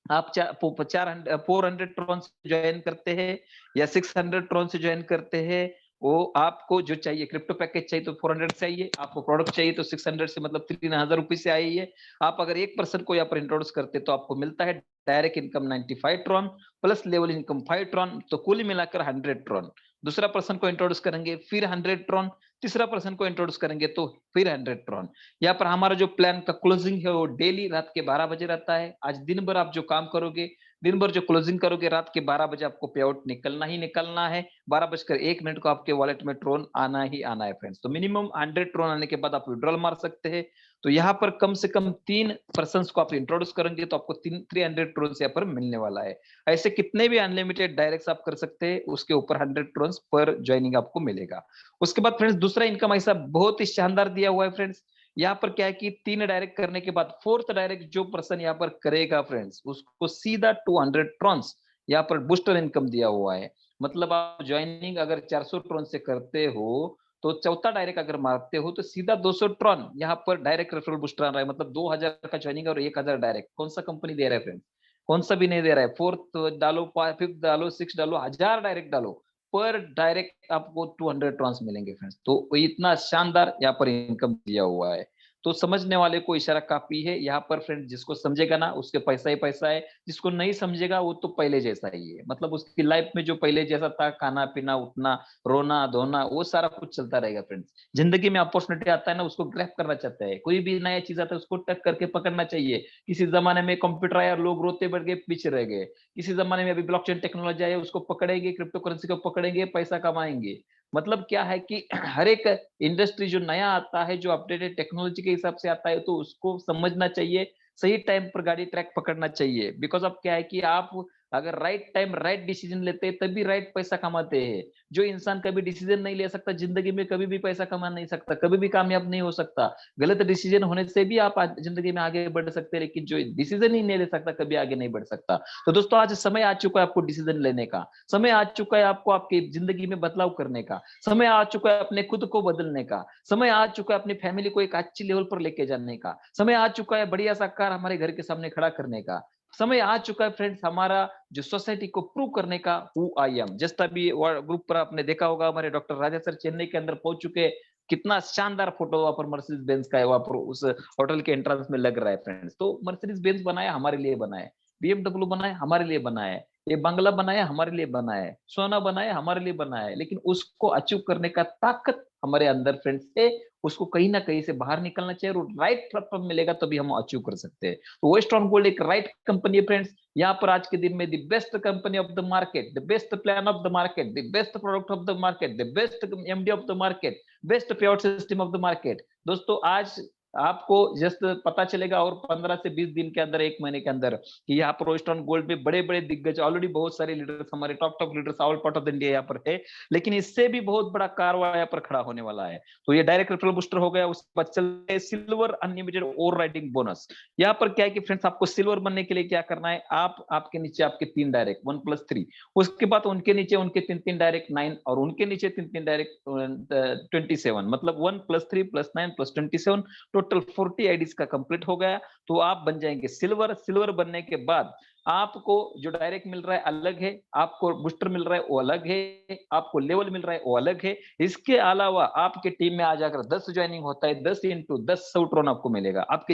Speaker 1: आप 400 ट्रॉन से ज्वाइन करते हैं या 600 ट्रॉन से ज्वाइन करते हैं, वो आपको जो चाहिए, क्रिप्टो पैकेज चाहिए तो 400 से आइए, आपको प्रोडक्ट चाहिए तो 600 से, मतलब 3000 रुपए से आइए। आप अगर एक पर्सन को यहाँ पर इंट्रोड्यूस करते तो आपको मिलता है direct income 95 Tron plus level income 5 Tron, तो कुल मिलाकर 100 ट्रॉन। दूसरा पर्सन को इंट्रोड्यूस करेंगे फिर 100 ट्रॉन, तीसरा पर्सन को इंट्रोड्यूस करेंगे तो फिर 100 ट्रॉन। यहाँ पर हमारा जो प्लान का क्लोजिंग है वो डेली रात के 12 बजे रहता है। आज दिन भर आप जो काम करोगे, दिन भर जो क्लोजिंग करोगे, रात के 12 बजे आपको पे आउट निकलना ही निकलना है। 12:01 को आपके वॉलेट में ट्रोन आना ही आना है फ्रेंड्स। तो मिनिमम 100 ट्रोन आने के बाद आप विड्रॉल मार सकते हैं। तो यहाँ पर कम से कम 3 पर्सन को आप इंट्रोड्यूस करेंगे तो आपको 300 ट्रोन यहाँ पर मिलने वाला है। ऐसे कितने भी अनलिमिटेड डायरेक्ट आप कर सकते हैं, उसके ऊपर 100 ट्रोन पर ज्वाइनिंग आपको मिलेगा। उसके बाद फ्रेंड्स दूसरा इनकम ऐसा बहुत ही शानदार दिया हुआ है फ्रेंड्स। यहाँ पर क्या है कि 3 डायरेक्ट करने के बाद 4th डायरेक्ट जो पर्सन यहाँ पर करेगा फ्रेंड्स, उसको सीधा 200 ट्रॉन्स यहाँ पर बूस्टर इनकम दिया हुआ है। मतलब आप ज्वाइनिंग अगर 400 ट्रॉन से करते हो तो 4था डायरेक्ट अगर मारते हो तो सीधा 200 ट्रॉन यहाँ पर डायरेक्ट रेफरल बूस्टर आ रहा है। मतलब 2000 का ज्वाइनिंग और 1000 डायरेक्ट। कौन सा कंपनी दे रहा है फ्रेंड्स? कौन सा भी नहीं दे रहा है। 4th डालो, 5th डालो, 6 डालो, 1000 डायरेक्ट डालो, पर डायरेक्ट आपको 200 ट्रांस मिलेंगे फ्रेंड्स। तो इतना शानदार यहाँ पर इनकम दिया हुआ है। तो समझने वाले को इशारा काफी है। यहाँ पर फ्रेंड जिसको समझेगा ना उसके पैसा ही पैसा है, जिसको नहीं समझेगा वो तो पहले जैसा ही है। मतलब उसकी लाइफ में जो पहले जैसा था, खाना पीना उठना रोना धोना वो सारा कुछ चलता रहेगा फ्रेंड्स। जिंदगी में अपॉर्चुनिटी आता है ना, उसको ग्रैब करना चाहता है। कोई भी नया चीज आता है उसको टक करके पकड़ना चाहिए। किसी जमाने में कंप्यूटर आया, लोग रोते बढ़ गए, पीछे रह गए। किसी जमाने में अभी ब्लॉकचेन टेक्नोलॉजी आई, उसको पकड़ेंगे, क्रिप्टो करेंसी को पकड़ेंगे, पैसा कमाएंगे। मतलब क्या है कि हर एक इंडस्ट्री जो नया आता है, जो अपडेटेड टेक्नोलॉजी के हिसाब से आता है, तो उसको समझना चाहिए, सही टाइम पर गाड़ी ट्रैक पकड़ना चाहिए। बिकॉज अब क्या है कि आप अगर राइट टाइम राइट डिसीजन लेते हैं तभी राइट पैसा कमाते हैं। जो इंसान कभी डिसीजन नहीं ले सकता जिंदगी में, कभी भी पैसा कमा नहीं सकता, कभी भी कामयाब नहीं हो सकता। गलत डिसीजन होने से भी आप जिंदगी में आगे बढ़ सकते हैं, लेकिन जो डिसीजन ही नहीं ले सकता कभी आगे नहीं बढ़ सकता। तो दोस्तों आज समय आ चुका है आपको डिसीजन लेने का, समय आ चुका है आपको आपकी जिंदगी में बदलाव करने का, समय आ चुका है अपने खुद को बदलने का, समय आ चुका है अपनी फैमिली को एक अच्छी लेवल पर लेके जाने का, समय आ चुका है बढ़िया सा कार हमारे घर के सामने खड़ा करने का, समय आ चुका है फ्रेंड्स हमारा जो सोसाइटी को प्रूव करने का हु आई एम। जस्ट अभी ग्रुप पर आपने देखा होगा हमारे डॉक्टर राजा सर चेन्नई के अंदर पहुंच चुके, कितना शानदार फोटो वहां पर मर्सिडीज बेंज का है, वहां पर उस होटल के एंट्रेंस में लग रहा है फ्रेंड्स। तो मर्सिडीज बेंज बनाया हमारे लिए बनाया, बीएमडब्ल्यू बनाया हमारे लिए बनाया, ये बंगला बनाया हमारे लिए बनाया है, सोना बनाया हमारे लिए बनाया है, लेकिन उसको अचीव करने का ताकत हमारे अंदर फ्रेंड्स है। उसको कहीं ना कहीं से बाहर निकलना चाहिए और राइट प्लेटफॉर्म मिलेगा तभी हम अचीव कर सकते हैं। तो वेस्ट ऑन गोल्ड एक राइट कंपनी है फ्रेंड्स। यहाँ पर आज के दिन में the best company of the market, the best plan of the market, the best product of the market, the best MD of the market, best pay out system of the market. दोस्तों आज आपको just पता चलेगा और 15 से 20 दिन के अंदर, एक महीने के अंदर, कि यहाँ पर वेस्ट ऑन गोल्ड में बड़े बड़े दिग्गज ऑलरेडी बहुत सारे लीडर्स, हमारे top top leaders all part of India यहाँ पर है, लेकिन इससे भी बहुत बड़ा कारवा यहाँ पर खड़ा होने वाला है। तो ये डायरेक्ट रेफरल बूस्टर हो गया। उसके बाद चलते silver unlimited over riding bonus. यहाँ पर क्या है कि फ्रेंड्स आपको सिल्वर बनने के लिए क्या करना है, आप आपके नीचे आपके 3 डायरेक्ट 1+3, उसके बाद उनके नीचे उनके 3 डायरेक्ट 9, और उनके नीचे 3 डायरेक्ट 27, मतलब 1+3+9+27, टोटल 40 आईडीज का कंप्लीट हो गया। तो आप बन जाएंगे सिल्वर। सिल्वर बनने के बाद आपको जो डायरेक्ट मिल रहा है अलग है, आपको बूस्टर मिल रहा है वो अलग है, आपको लेवल मिल रहा है वो अलग है। इसके अलावा आपके टीम में आ जाकर 10 ज्वाइनिंग होता है, 10 इंटू 10 100 ट्रॉन आपको मिलेगा। आपके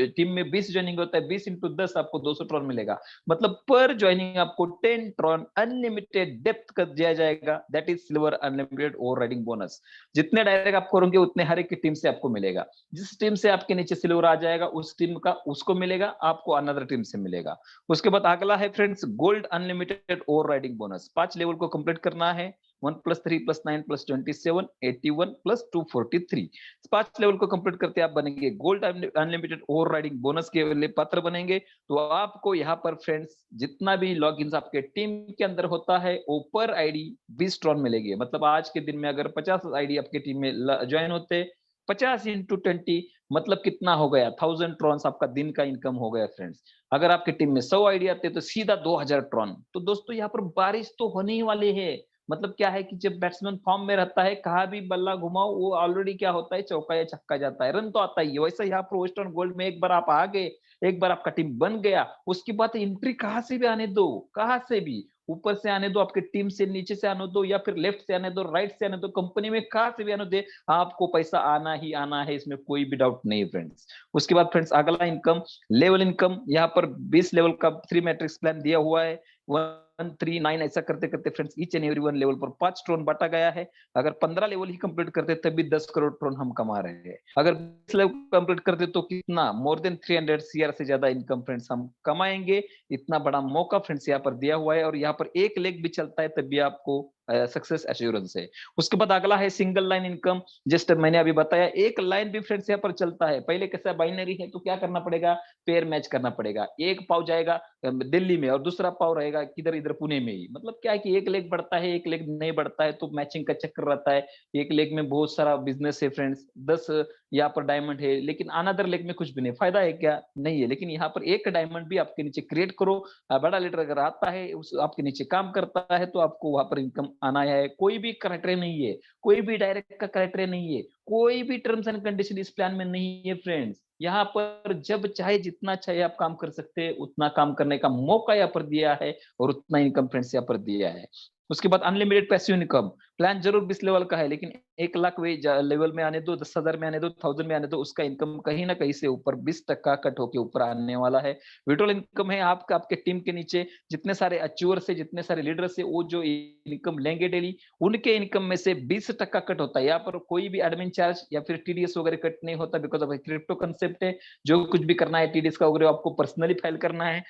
Speaker 1: टीम में 20 ज्वाइनिंग होता है, 20 इंटू 10 आपको 200 ट्रॉन मिलेगा। मतलब पर ज्वाइनिंग आपको 10 ट्रॉन अनलिमिटेड डेप्थ कर दिया जाएगा। That is silver unlimited over riding bonus. जितने डायरेक्ट आप करोगे उतने हर एक की टीम से आपको मिलेगा। जिस टीम से आपके नीचे सिल्वर आ जाएगा उस टीम का उसको मिलेगा, आपको अनदर टीम से मिलेगा। उसके बाद अगला है friends gold unlimited over riding bonus. 5 level को कंप्लीट करना है, 1+3+9+27 81+243। 5 लेवल को कंप्लीट करते आप बनेंगे gold unlimited over riding bonus के लिए पात्र बनेंगे। तो आपको यहाँ पर फ्रेंड्स जितना भी लॉग इन आपके टीम के अंदर होता है वो पर आईडी 20 ट्रॉन मिलेगी। मतलब आज के दिन में अगर 50 आईडी आपके टीम में ज्वाइन होते, 50 इंटू 20 मतलब कितना हो गया, 1000 ट्रॉन्स आपका दिन का इनकम हो गया फ्रेंड्स। अगर आपकी टीम में 100 आइडिया आते तो सीधा 2000 ट्रॉन। तो दोस्तों यहाँ पर बारिश तो होने ही वाली है। मतलब क्या है कि जब बैट्समैन फॉर्म में रहता है, कहा भी बल्ला घुमाओ वो ऑलरेडी क्या होता है, चौका या छक्का जाता है, रन तो आता ही है। वैसा यहाँ पर वेस्टर्न गोल्ड में एक बार आप आ गए, एक बार आपका टीम बन गया, उसके बाद एंट्री कहां से भी आने दो, कहां से भी, ऊपर से आने दो, आपके टीम से नीचे से आने दो, या फिर लेफ्ट से आने दो, राइट से आने दो, कंपनी में कहां से भी आने दे, आपको पैसा आना ही आना है, इसमें कोई भी डाउट नहीं फ्रेंड्स। उसके बाद फ्रेंड्स अगला इनकम लेवल इनकम। यहाँ पर 20 लेवल का 3 मैट्रिक्स प्लान दिया हुआ है, 1 3 9 ऐसा करते करते friends each and every 1 level पर 5 ट्रोन बांटा गया है। अगर 15 लेवल ही कंप्लीट करते तब भी 10 करोड़ ट्रोन हम कमा रहे हैं। अगर 20 लेवल कंप्लीट करते तो कितना, मोर देन 300 सीआर से ज्यादा इनकम फ्रेंड्स हम कमाएंगे। इतना बड़ा मौका फ्रेंड्स यहाँ पर दिया हुआ है, और यहाँ पर एक लेग भी चलता है तब भी आपको सक्सेस एश्योरेंस है। उसके बाद अगला है सिंगल लाइन इनकम। जस्ट मैंने अभी बताया एक लाइन भी फ्रेंड्स यहाँ पर चलता है। पहले कैसा बाइनरी है तो क्या करना पड़ेगा, पेयर मैच करना पड़ेगा। एक पाव जाएगा दिल्ली में और दूसरा पाव रहेगा किधर, इधर पुणे में ही। मतलब क्या है कि एक लेग बढ़ता है एक लेग नहीं बढ़ता है, तो मैचिंग का चक्कर रहता है। एक लेग में बहुत सारा बिजनेस है फ्रेंड्स, 10 यहाँ पर डायमंड है, लेकिन अनदर लेग में कुछ भी नहीं, फायदा है क्या, नहीं है। लेकिन यहाँ पर एक डायमंड भी आपके नीचे क्रिएट करो, बड़ा लीडर अगर आता है उस आपके नीचे काम करता है तो आपको वहां पर इनकम आना है। कोई भी क्राइटेरिया नहीं है, कोई भी डायरेक्ट का क्राइटेरिया नहीं है, कोई भी टर्म्स एंड कंडीशन इस प्लान में नहीं है फ्रेंड्स। यहाँ पर जब चाहे जितना चाहे आप काम कर सकते हैं, उतना काम करने का मौका यहाँ पर दिया है और उतना इनकम फ्रेंड्स यहाँ पर दिया है। उसके बाद अनलिमिटेड पैसिव इनकम प्लान जरूर 20 लेवल का है, लेकिन 1 लाख वे लेवल में आने दो, 10,000 में आने दो, 1000 में आने दो, उसका इनकम कहीं ना कहीं से ऊपर 20% कट होकर ऊपर आने वाला है। विड्रॉल इनकम है आपका, आपके टीम के नीचे जितने सारे अचीवर से, जितने सारे लीडर से, वो जो इनकम लेंगे डेली, उनके इनकम में से 20% कट होता है। यहाँ पर कोई भी एडमिन चार्ज या फिर टीडीएस वगैरह कट नहीं होता, बिकॉज ऑफ क्रिप्टो कंसेप्ट है। जो कुछ भी करना है टीडीएस का वगैरह आपको पर्सनली फाइल करना है।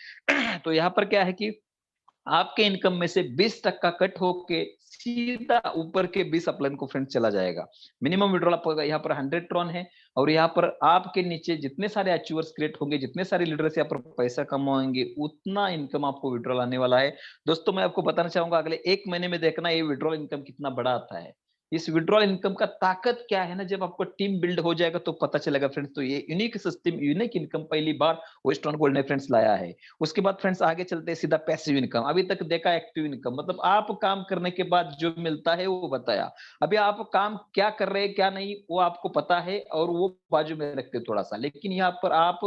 Speaker 1: तो यहाँ पर क्या है कि आपके इनकम में से 20% कट होके सीधा ऊपर के 20 अपलाइन को फ्रेंड चला जाएगा। मिनिमम विड्रॉल आपका यहाँ पर 100 ट्रॉन है, और यहाँ पर आपके नीचे जितने सारे अचीवर्स क्रिएट होंगे, जितने सारे लीडर्स यहाँ पर पैसा कमाएंगे, उतना इनकम आपको विड्रॉल आने वाला है। दोस्तों मैं आपको बताना चाहूंगा अगले 1 महीने में देखना ये विड्रॉल इनकम कितना बड़ा आता है। इस विड्रॉल इनकम का ताकत क्या है ना, जब आपको टीम बिल्ड हो जाएगा तो पता चलेगा फ्रेंड्स। तो ये यूनिक सिस्टम, यूनिक इनकम पहली बार वेस्टर्न गोल्ड ने फ्रेंड्स लाया है। उसके बाद फ्रेंड्स आगे चलते हैं सीधा पैसिव इनकम। अभी तक देखा एक्टिव इनकम, मतलब आप काम करने के बाद जो मिलता है वो बताया। अभी आप काम क्या कर रहे हैं क्या नहीं वो आपको पता है, और वो बाजू में रखते थोड़ा सा। लेकिन यहाँ पर आप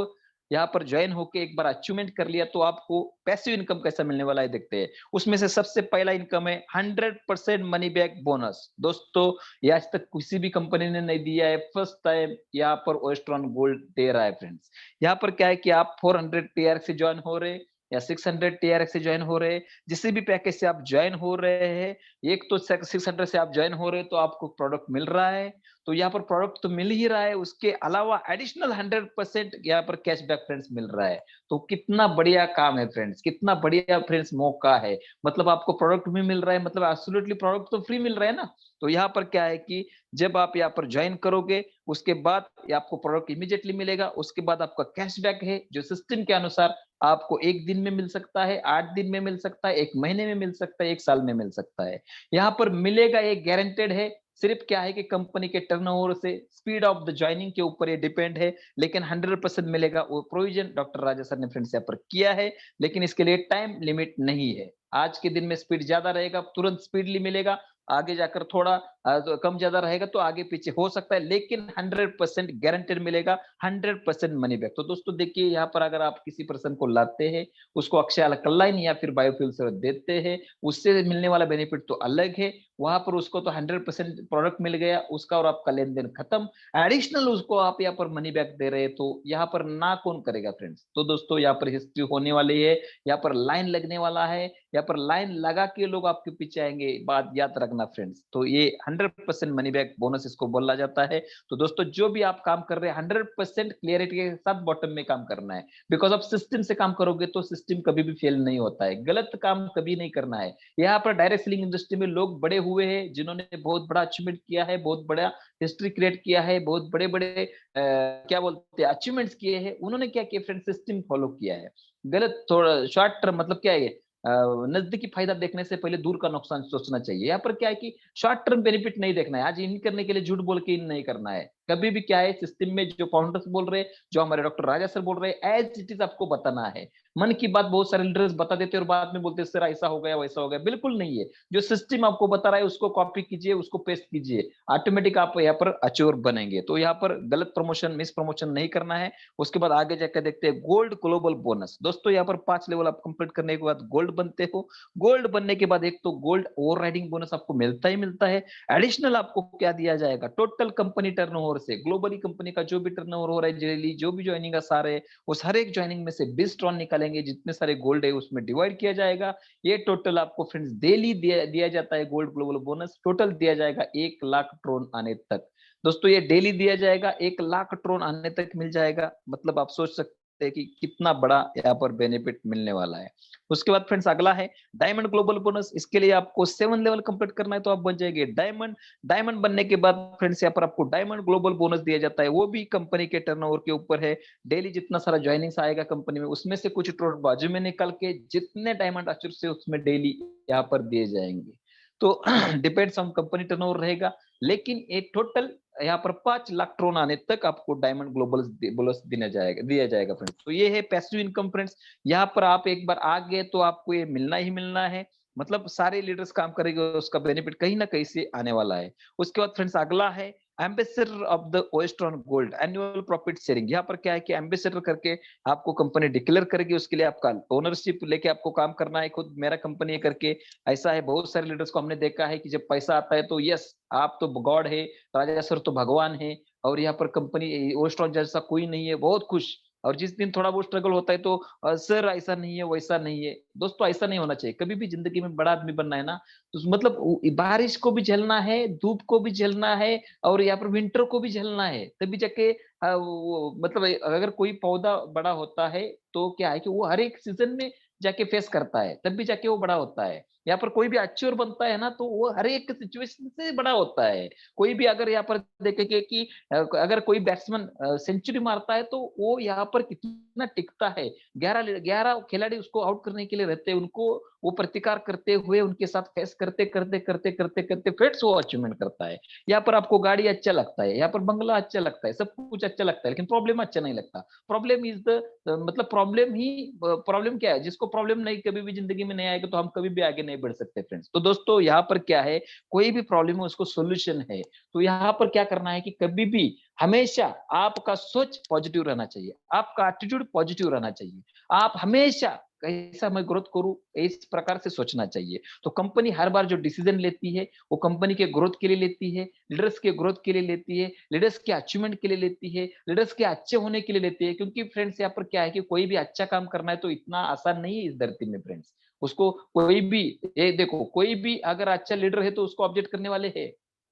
Speaker 1: यहाँ पर ज्वाइन होके एक बार अचीवमेंट कर लिया तो आपको पैसिव इनकम कैसा मिलने वाला है देखते हैं। उसमें से सबसे पहला इनकम है 100% मनी बैक बोनस। दोस्तों ये आज तक किसी भी कंपनी ने नहीं दिया है, फर्स्ट टाइम यहाँ पर ओएस्ट्रॉन गोल्ड दे रहा है फ्रेंड्स। यहाँ पर क्या है कि आप 400 टीआरएक्स से ज्वाइन हो रहे या 600 टीआरएक्स से ज्वाइन हो रहे, जिस भी पैकेज से आप ज्वाइन हो रहे हैं, एक तो 600 से आप ज्वाइन हो रहे तो आपको प्रोडक्ट मिल रहा है, तो यहाँ पर प्रोडक्ट तो मिल ही रहा है, उसके अलावा एडिशनल 100% यहाँ पर कैशबैक फ्रेंड्स मिल रहा है। तो कितना बढ़िया काम है फ्रेंड्स, कितना बढ़िया फ्रेंड्स मौका है। मतलब आपको प्रोडक्ट भी मिल रहा है, मतलब एब्सोल्युटली प्रोडक्ट तो फ्री मिल रहा है ना। तो यहाँ पर क्या है कि जब आप यहाँ पर ज्वाइन करोगे उसके बाद ये आपको प्रोडक्ट इमीडिएटली मिलेगा, उसके बाद आपका कैशबैक है जो सिस्टम के अनुसार आपको 1 दिन में मिल सकता है, 8 दिन में मिल सकता है, 1 महीने में मिल सकता है, 1 साल में मिल सकता है। यहाँ पर मिलेगा ये गारंटेड है। सिर्फ क्या है कि कंपनी के टर्नओवर से स्पीड ऑफ द ज्वाइनिंग के ऊपर ये डिपेंड है, लेकिन 100% मिलेगा। वो प्रोविजन डॉक्टर राजा सर ने फ्रेंड्स यहाँ पर किया है, लेकिन इसके लिए टाइम लिमिट नहीं है। आज के दिन में स्पीड ज्यादा रहेगा, तुरंत स्पीडली मिलेगा, आगे जाकर थोड़ा तो कम ज्यादा रहेगा तो आगे पीछे हो सकता है, लेकिन 100% गारंटेड मिलेगा, 100% मनी बैक। तो दोस्तों देखिए यहाँ पर अगर आप किसी पर्सन को लाते हैं, उसको अक्षय अल्कलाइन या फिर बायोफ्यूल से देते हैं, उससे मिलने वाला बेनिफिट तो अलग है। वहां पर उसको तो 100% प्रोडक्ट मिल गया, उसका और आपका लेन देन खत्म, एडिशनल उसको आप यहाँ पर मनी बैक दे रहे हैं, तो यहाँ पर ना कौन करेगा फ्रेंड्स। तो दोस्तों यहाँ पर हिस्ट्री होने वाली है, यहाँ पर लाइन लगने वाला है, यहाँ पर लाइन लगा के लोग आपके पीछे आएंगे, बात याद रखना फ्रेंड्स। तो ये 100% मनी बैक बोनस इसको बोला जाता है। तो दोस्तों जो भी आप काम कर रहे हैं 100% क्लियरिटी के साथ बॉटम में काम करना है, बिकॉज आप सिस्टम से काम करोगे तो सिस्टम कभी भी फेल नहीं होता है, गलत काम कभी नहीं करना है। यहाँ पर डायरेक्ट सेलिंग इंडस्ट्री में लोग बड़े हुए हैं जिन्होंने बहुत बड़ा अचीवमेंट किया है, बहुत बड़ा हिस्ट्री क्रिएट किया है, बहुत बड़े बड़े क्या बोलते हैं अचीवमेंट्स किए हैं। उन्होंने क्या किया फ्रेंड, सिस्टम फॉलो किया है। गलत थोड़ा शॉर्ट टर्म मतलब क्या है, नजदीकी फायदा देखने से पहले दूर का नुकसान सोचना चाहिए। यहाँ पर क्या है कि शॉर्ट टर्म बेनिफिट नहीं देखना है, आज इन करने के लिए झूठ बोल के इन नहीं करना है। कभी भी क्या है सिस्टम में जो फाउंडर्स बोल रहे हैं, जो हमारे डॉक्टर राजा सर बोल रहे हैं, एज इट इज आपको बताना है। मन की बात बहुत सारे लीडर्स बता देते हैं और बाद में बोलते हैं सर ऐसा हो गया वैसा हो गया, बिल्कुल नहीं है। जो सिस्टम आपको बता रहा है उसको कॉपी कीजिए, उसको पेस्ट कीजिए, ऑटोमेटिक आप यहाँ पर अचोर बनेंगे। तो यहाँ पर गलत प्रमोशन मिस प्रमोशन नहीं करना है। उसके बाद आगे जाकर देखते हैं गोल्ड ग्लोबल बोनस। दोस्तों यहाँ पर 5 लेवल आप कंप्लीट करने के बाद गोल्ड बनते हो। गोल्ड बनने के बाद एक तो गोल्ड ओवर राइडिंग बोनस आपको मिलता ही मिलता है। एडिशनल आपको क्या दिया जाएगा, टोटल कंपनी टर्नओवर से ग्लोबली कंपनी का जो भी टर्नओवर हो रहा है डेली, जो भी ज्वाइनिंग का सारे, उस हर एक ज्वाइनिंग में से 20 ट्रॉन निकालेंगे, जितने सारे गोल्ड है उसमें डिवाइड किया जाएगा। ये टोटल आपको फ्रेंड्स डेली दिया जाता है। गोल्ड ग्लोबल बोनस टोटल दिया जाएगा 1 लाख ट्रोन आने तक। दोस्तों ये डेली दिया जाएगा, 1 लाख ट्रोन आने तक मिल जाएगा। मतलब आप सोच सकते हैं कि कितना बड़ा यहाँ पर बेनिफिट मिलने वाला है। उसके बाद फ्रेंड्स अगला है डायमंड ग्लोबल बोनस। इसके लिए आपको 7 लेवल कंप्लीट करना है तो आप बन जाएंगे डायमंड। डायमंड बनने के बाद फ्रेंड्स यहाँ पर आपको डायमंड ग्लोबल बोनस दिया जाता है, वो भी कंपनी के टर्नओवर के ऊपर है। डेली जितना सारा ज्वाइनिंग्स आएगा कंपनी में, उसमें से कुछ ट्रोन बाजू में निकल के जितने डायमंड अचूर से उसमें डेली यहाँ पर दिए जाएंगे। तो डिपेंड्स ऑन कंपनी टर्नओवर रहेगा, लेकिन ये टोटल यहाँ पर 5 लाख ट्रोन आने तक आपको डायमंड ग्लोबल बोनस दिया जाएगा फ्रेंड्स। तो ये है पैसिव इनकम फ्रेंड्स। यहाँ पर आप एक बार आ गए तो आपको ये मिलना ही मिलना है। मतलब सारे लीडर्स काम करेंगे, उसका बेनिफिट कहीं ना कहीं से आने वाला है। उसके बाद फ्रेंड्स अगला है ambassador of the Oestron gold annual profit sharing. यहाँ पर क्या है कि एम्बेसडर करके आपको कंपनी डिक्लेयर करेगी, उसके लिए आपका ओनरशिप लेके आपको काम करना है, खुद मेरा कंपनी है करके। ऐसा है बहुत सारे लीडर्स को हमने देखा है कि जब पैसा आता है तो यस आप तो गॉड है, राजा सर तो भगवान है, और यहाँ पर कंपनी ओएस्ट्रॉन जैसा कोई नहीं है, बहुत खुश। और जिस दिन थोड़ा बहुत स्ट्रगल होता है तो सर ऐसा नहीं है वैसा नहीं है। दोस्तों ऐसा नहीं होना चाहिए, कभी भी जिंदगी में बड़ा आदमी बनना है ना, तो मतलब बारिश को भी झेलना है, धूप को भी झेलना है, और यहाँ पर विंटर को भी झेलना है, तभी जाके मतलब अगर कोई पौधा बड़ा होता है तो क्या है कि वो हर एक सीजन में जाके फेस करता है, तब भी जाके वो बड़ा होता है। यहाँ पर कोई भी अच्योर बनता है ना तो वो हर एक सिचुएशन से बड़ा होता है। कोई भी अगर यहाँ पर देखेंगे कि अगर कोई बैट्समैन सेंचुरी मारता है तो वो यहाँ पर कितना टिकता है। 11 खिलाड़ी उसको आउट करने के लिए रहते हैं, उनको वो प्रतिकार करते हुए उनके साथ फेस करते करते करते करते करते फिर वो अचीवमेंट करता है। यहाँ पर आपको गाड़ी अच्छा लगता है, यहाँ पर बंगला अच्छा लगता है, सब कुछ अच्छा लगता है, लेकिन प्रॉब्लम अच्छा नहीं लगता। प्रॉब्लम इज द मतलब प्रॉब्लम क्या है, जिसको प्रॉब्लम नहीं कभी भी जिंदगी में नहीं आएगा तो हम कभी भी आगे नहीं नहीं बढ़ सकते फ्रेंड्स। तो दोस्तों यहाँ पर क्या है, कोई भी प्रॉब्लम है उसको सोल्यूशन है। तो यहाँ पर क्या करना है कि कभी भी हमेशा आपका सोच पॉजिटिव रहना चाहिए, आपका एटीट्यूड पॉजिटिव रहना चाहिए। आप हमेशा कैसा मैं ग्रोथ करूं इस प्रकार से सोचना चाहिए। तो कंपनी हर बार जो डिसीजन लेती है वो कंपनी के ग्रोथ के लिए लेती है, लीडर्स के ग्रोथ के लिए लेती है, लीडर्स के अचीवमेंट के लिए लेती है, लीडर्स के अच्छे होने के लिए लेती है। क्योंकि फ्रेंड्स यहाँ पर क्या है कि कोई भी अच्छा काम करना है तो इतना आसान नहीं है इस धरती में फ्रेंड्स। उसको कोई भी, ये देखो, कोई भी अगर अच्छा लीडर है तो उसको अपडेट करने वाले है,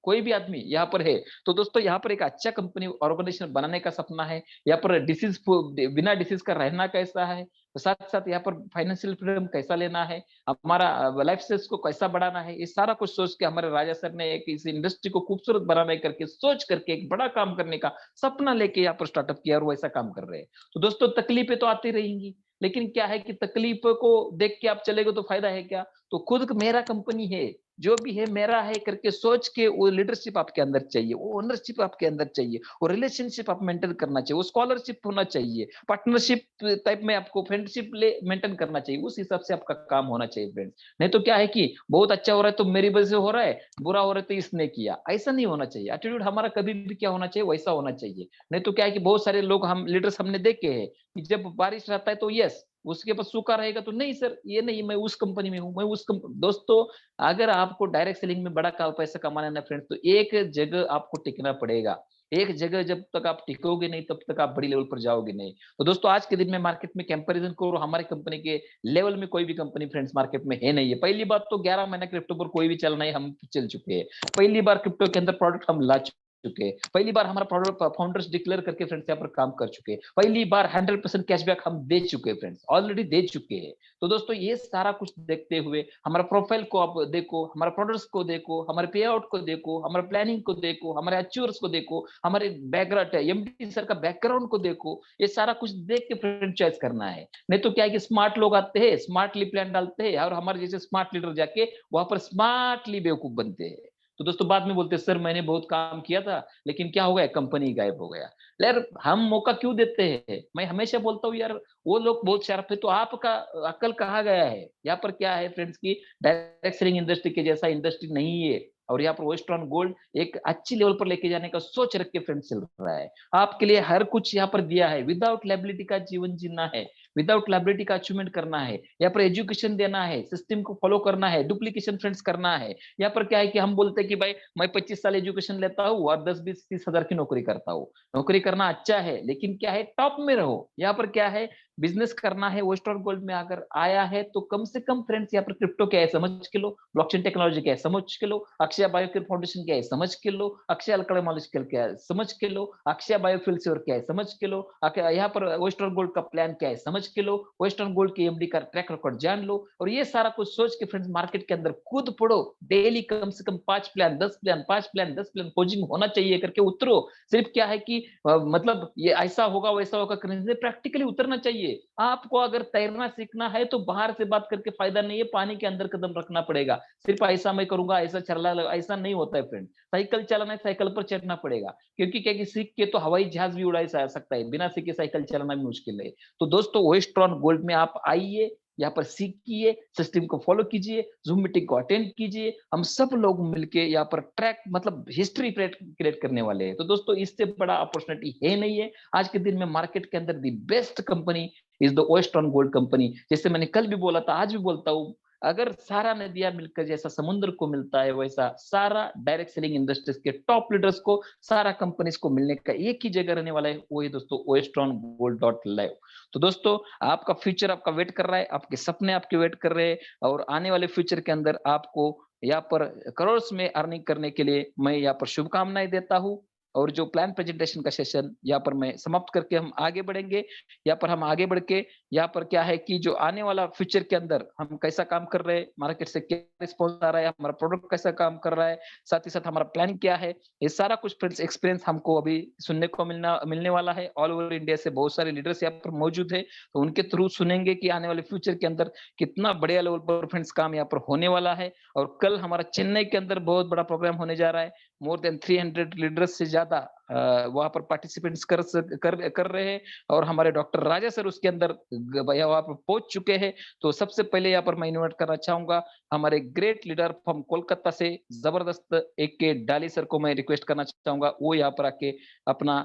Speaker 1: कोई भी आदमी यहाँ पर है। तो दोस्तों यहाँ पर एक अच्छा कंपनी ऑर्गेनाइजेशन बनाने का सपना है। यहाँ पर डिसीज, बिना डिसीज का रहना कैसा है, तो साथ साथ यहाँ पर फाइनेंशियल फ्रीडम कैसा लेना है, हमारा लाइफ स्टेज को कैसा बढ़ाना है, ये सारा कुछ सोच के हमारे राजा सर ने एक इस इंडस्ट्री को खूबसूरत बनाने करके सोच करके एक बड़ा काम करने का सपना लेके यहाँ पर स्टार्टअप किया और वैसा काम कर रहे हैं। तो दोस्तों तकलीफें तो आती रहेंगी, लेकिन क्या है कि तकलीफ को देख के आप चलेगे तो फायदा है क्या। तो खुद मेरा कंपनी है, जो भी है मेरा है करके सोच के वो लीडरशिप आपके अंदर चाहिए, वो ओनरशिप आपके अंदर चाहिए, वो रिलेशनशिप आप मेंटेन करना चाहिए, वो स्कॉलरशिप होना चाहिए, पार्टनरशिप टाइप में आपको फ्रेंडशिप ले मेंटेन करना चाहिए, उस हिसाब से आपका काम होना चाहिए फ्रेंड्स। नहीं तो क्या है कि बहुत अच्छा हो रहा है तो मेरी वजह से हो रहा है, बुरा हो रहा है तो इसने किया, ऐसा नहीं होना चाहिए। एटीट्यूड हमारा कभी भी क्या होना चाहिए, वैसा होना चाहिए। नहीं तो क्या है कि बहुत सारे लोग, हम लीडर्स हमने देखे हैं कि जब बारिश रहता है तो यस, उसके पास सूखा रहेगा तो नहीं सर ये नहीं, मैं उस कंपनी में हूं, मैं उस कंपनी। दोस्तों अगर आपको डायरेक्ट सेलिंग में बड़ा पैसा कमाना है ना फ्रेंड्स, तो एक जगह आपको टिकना पड़ेगा। एक जगह जब तक आप टिकोगे नहीं तब तक आप बड़ी लेवल पर जाओगे नहीं। तो दोस्तों आज के दिन में मार्केट में कंपैरिजन करो, हमारी कंपनी के लेवल में कोई भी कंपनी फ्रेंड्स मार्केट में है नहीं है। पहली बात तो 11 महीना क्रिप्टो पर कोई भी चल नहीं, हम चल चुके हैं। पहली बार क्रिप्टो के अंदर प्रोडक्ट हम ला चुके हैं। पहली बार हमारा प्रोडक्ट फाउंडर्स डिक्लेयर करके फ्रेंड्स यहाँ पर काम कर चुके हैं। पहली बार 100% कैशबैक हम दे चुके हैं फ्रेंड्स, ऑलरेडी दे चुके हैं। तो दोस्तों ये सारा कुछ देखते हुए हमारा प्रोफाइल को आप देखो, हमारे प्रोडक्ट्स को देखो, हमारे पे आउट को देखो, हमारे प्लानिंग को देखो, हमारे अचीवर्स को देखो, हमारे बैकग्राउंड एमडी सर का बैकग्राउंड को देखो, ये सारा कुछ देख के फ्रेंड चॉइस करना है। नहीं तो क्या है कि स्मार्ट लोग आते हैं, स्मार्टली प्लान डालते हैं और हमारे जैसे स्मार्ट लीडर जाके वहां पर स्मार्टली बेवकूफ बनते हैं। तो दोस्तों बाद में बोलते हैं सर मैंने बहुत काम किया था लेकिन क्या हो गया, कंपनी गायब हो गया। यार हम मौका क्यों देते हैं, मैं हमेशा बोलता हूँ यार वो लोग बहुत शार्प है तो आपका अकल कहाँ गया है। यहाँ पर क्या है फ्रेंड्स की डायरेक्ट सेलिंग इंडस्ट्री के जैसा इंडस्ट्री नहीं है, और यहाँ पर वेस्टर्न गोल्ड एक अच्छी लेवल पर लेके जाने का सोच रख के फ्रेंड्स चल रहा है। आपके लिए हर कुछ यहाँ पर दिया है, विदाउट लायबिलिटी का जीवन जीना है, विदाउट लायबिलिटी का अचीवमेंट करना है, यहाँ पर एजुकेशन देना है, सिस्टम को फॉलो करना है, डुप्लीकेशन फ्रेंड्स करना है। यहाँ पर क्या है कि हम बोलते हैं कि भाई मैं 25 साल एजुकेशन लेता हूँ और 10-20-30 हजार की नौकरी करता हूँ। नौकरी करना अच्छा है लेकिन क्या है टॉप में रहो। यहाँ पर क्या है बिजनेस करना है, वेस्टर्न गोल्ड में अगर आया है तो कम से कम फ्रेंड्स यहाँ पर क्रिप्टो क्या है समझ के लो, ब्लॉकचेन टेक्नोलॉजी क्या है समझ के लो, अक्षय बायोकेयर फाउंडेशन क्या है समझ के लो, अक्षय अल्कली मॉलिक्यूल क्या है समझ के लो, अक्षय बायोफ्यूल सेवर क्या है समझ के लो, यहाँ पर वेस्टर्न गोल्ड का प्लान क्या है समझ के लो, वेस्टर्न गोल्ड के एमडी का ट्रैक रिकॉर्ड जान लो, और ये सारा कुछ सोच के फ्रेंड्स मार्केट के अंदर खुद पढ़ो। डेली कम से कम 5 plan 10 plan 5 plan 10 plan coaching होना चाहिए करके उतरो। सिर्फ क्या है कि मतलब ये ऐसा होगा वैसा होगा करने से प्रैक्टिकली उतरना चाहिए। आपको अगर तैरना सीखना है तो बाहर से बात करके फायदा नहीं है, पानी के अंदर कदम रखना पड़ेगा। सिर्फ ऐसा मैं करूंगा ऐसा चला, ऐसा नहीं होता है फ्रेंड। साइकिल चलाना है साइकिल पर चढ़ना पड़ेगा, क्योंकि क्या कि सीख के तो हवाई जहाज भी उड़ाया जा सकता है, बिना सीखे साइकिल चलाना भी मुश्किल है। तो दोस्तों वेस्टर्न गोल्ड में आप आइए, यहाँ पर सीखिए, सिस्टम को फॉलो कीजिए, जूम मीटिंग को अटेंड कीजिए, हम सब लोग मिलके यहाँ पर ट्रैक मतलब हिस्ट्री क्रिएट करने वाले हैं। तो दोस्तों इससे बड़ा अपॉर्चुनिटी है नहीं है। आज के दिन में मार्केट के अंदर the best company is the western gold company. जैसे मैंने कल भी बोला था आज भी बोलता हूँ, अगर सारा नदियां मिलकर जैसा समुद्र को मिलता है वैसा सारा डायरेक्ट सेलिंग इंडस्ट्रीज के टॉप लीडर्स को, सारा कंपनीज को मिलने का एक ही जगह रहने वाला है, वो है दोस्तों वेस्टर्न गोल्ड डॉट लाइव। तो दोस्तों आपका फ्यूचर आपका वेट कर रहा है, आपके सपने आपके वेट कर रहे हैं, और आने वाले फ्यूचर के अंदर आपको यहाँ पर करोड़ में अर्निंग करने के लिए मैं यहाँ पर शुभकामनाएं देता हूँ। और जो प्लान प्रेजेंटेशन का सेशन यहाँ पर मैं समाप्त करके हम आगे बढ़ेंगे। यहाँ पर हम आगे बढ़ के यहाँ पर क्या है कि जो आने वाला फ्यूचर के अंदर हम कैसा काम कर रहे हैं, मार्केट से क्या रिस्पॉन्स आ रहा है, हमारा प्रोडक्ट कैसा काम कर रहा है, साथ ही साथ हमारा प्लानिंग क्या है, ये सारा कुछ फ्रेंड्स एक्सपीरियंस हमको अभी सुनने को मिलने वाला है। ऑल ओवर इंडिया से बहुत सारे लीडर्स यहाँ पर मौजूद है, तो उनके थ्रू सुनेंगे कि आने वाले फ्यूचर के अंदर कितना बढ़िया लेवल पर फ्रेंड्स काम यहाँ पर होने वाला है। और कल हमारा चेन्नई के अंदर बहुत बड़ा प्रोग्राम होने जा रहा है, मोर देन 300 लीडर्स से ज्यादा ज्यादा वहां पर पार्टिसिपेंट्स कर रहे हैं और हमारे डॉक्टर राजा सर उसके अंदर वहां पर पहुंच चुके हैं। तो सबसे पहले यहाँ पर मैं इन्वाइट करना चाहूंगा हमारे ग्रेट लीडर फ्रॉम कोलकाता से जबरदस्त एक के डाली सर को मैं रिक्वेस्ट करना चाहूंगा वो यहाँ पर आके अपना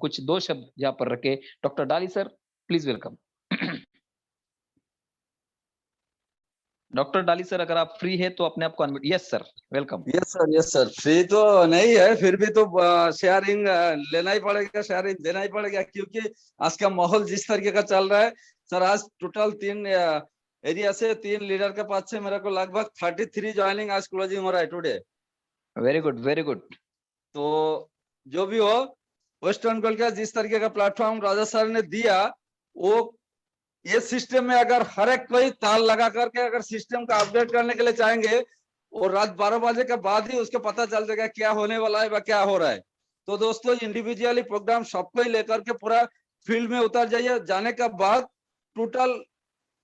Speaker 1: कुछ 2 शब्द यहाँ पर रखे। Doctor Dali sir, please welcome. Doctor Dali sir, अगर आप फ्री है तो अपने आप को unmute. Yes sir, welcome.
Speaker 3: Yes sir free तो नहीं है, फिर भी तो शेयरिंग लेना ही पड़ेगा, शेयरिंग देना ही पड़ेगा, क्योंकि आज का माहौल जिस तरीके का चल रहा है सर। आज टोटल 3 एरिया से 3 लीडर के पास से मेरे को लगभग 33 ज्वाइनिंग आज क्लोजिंग हो रहा है today.
Speaker 1: Very good, very good.
Speaker 3: तो जो भी हो, वेस्ट बंगाल का जिस तरीके का प्लेटफॉर्म राजा सर ने दिया, वो ये सिस्टम में अगर हर एक कोई ताल लगा करके अगर सिस्टम का अपडेट करने के लिए चाहेंगे, और रात 12 बजे के बाद ही उसको पता चल जाएगा क्या होने वाला है व क्या हो रहा है। तो दोस्तों, इंडिविजुअली प्रोग्राम सबको ही लेकर के पूरा फील्ड में उतर जाइए। जाने के बाद टोटल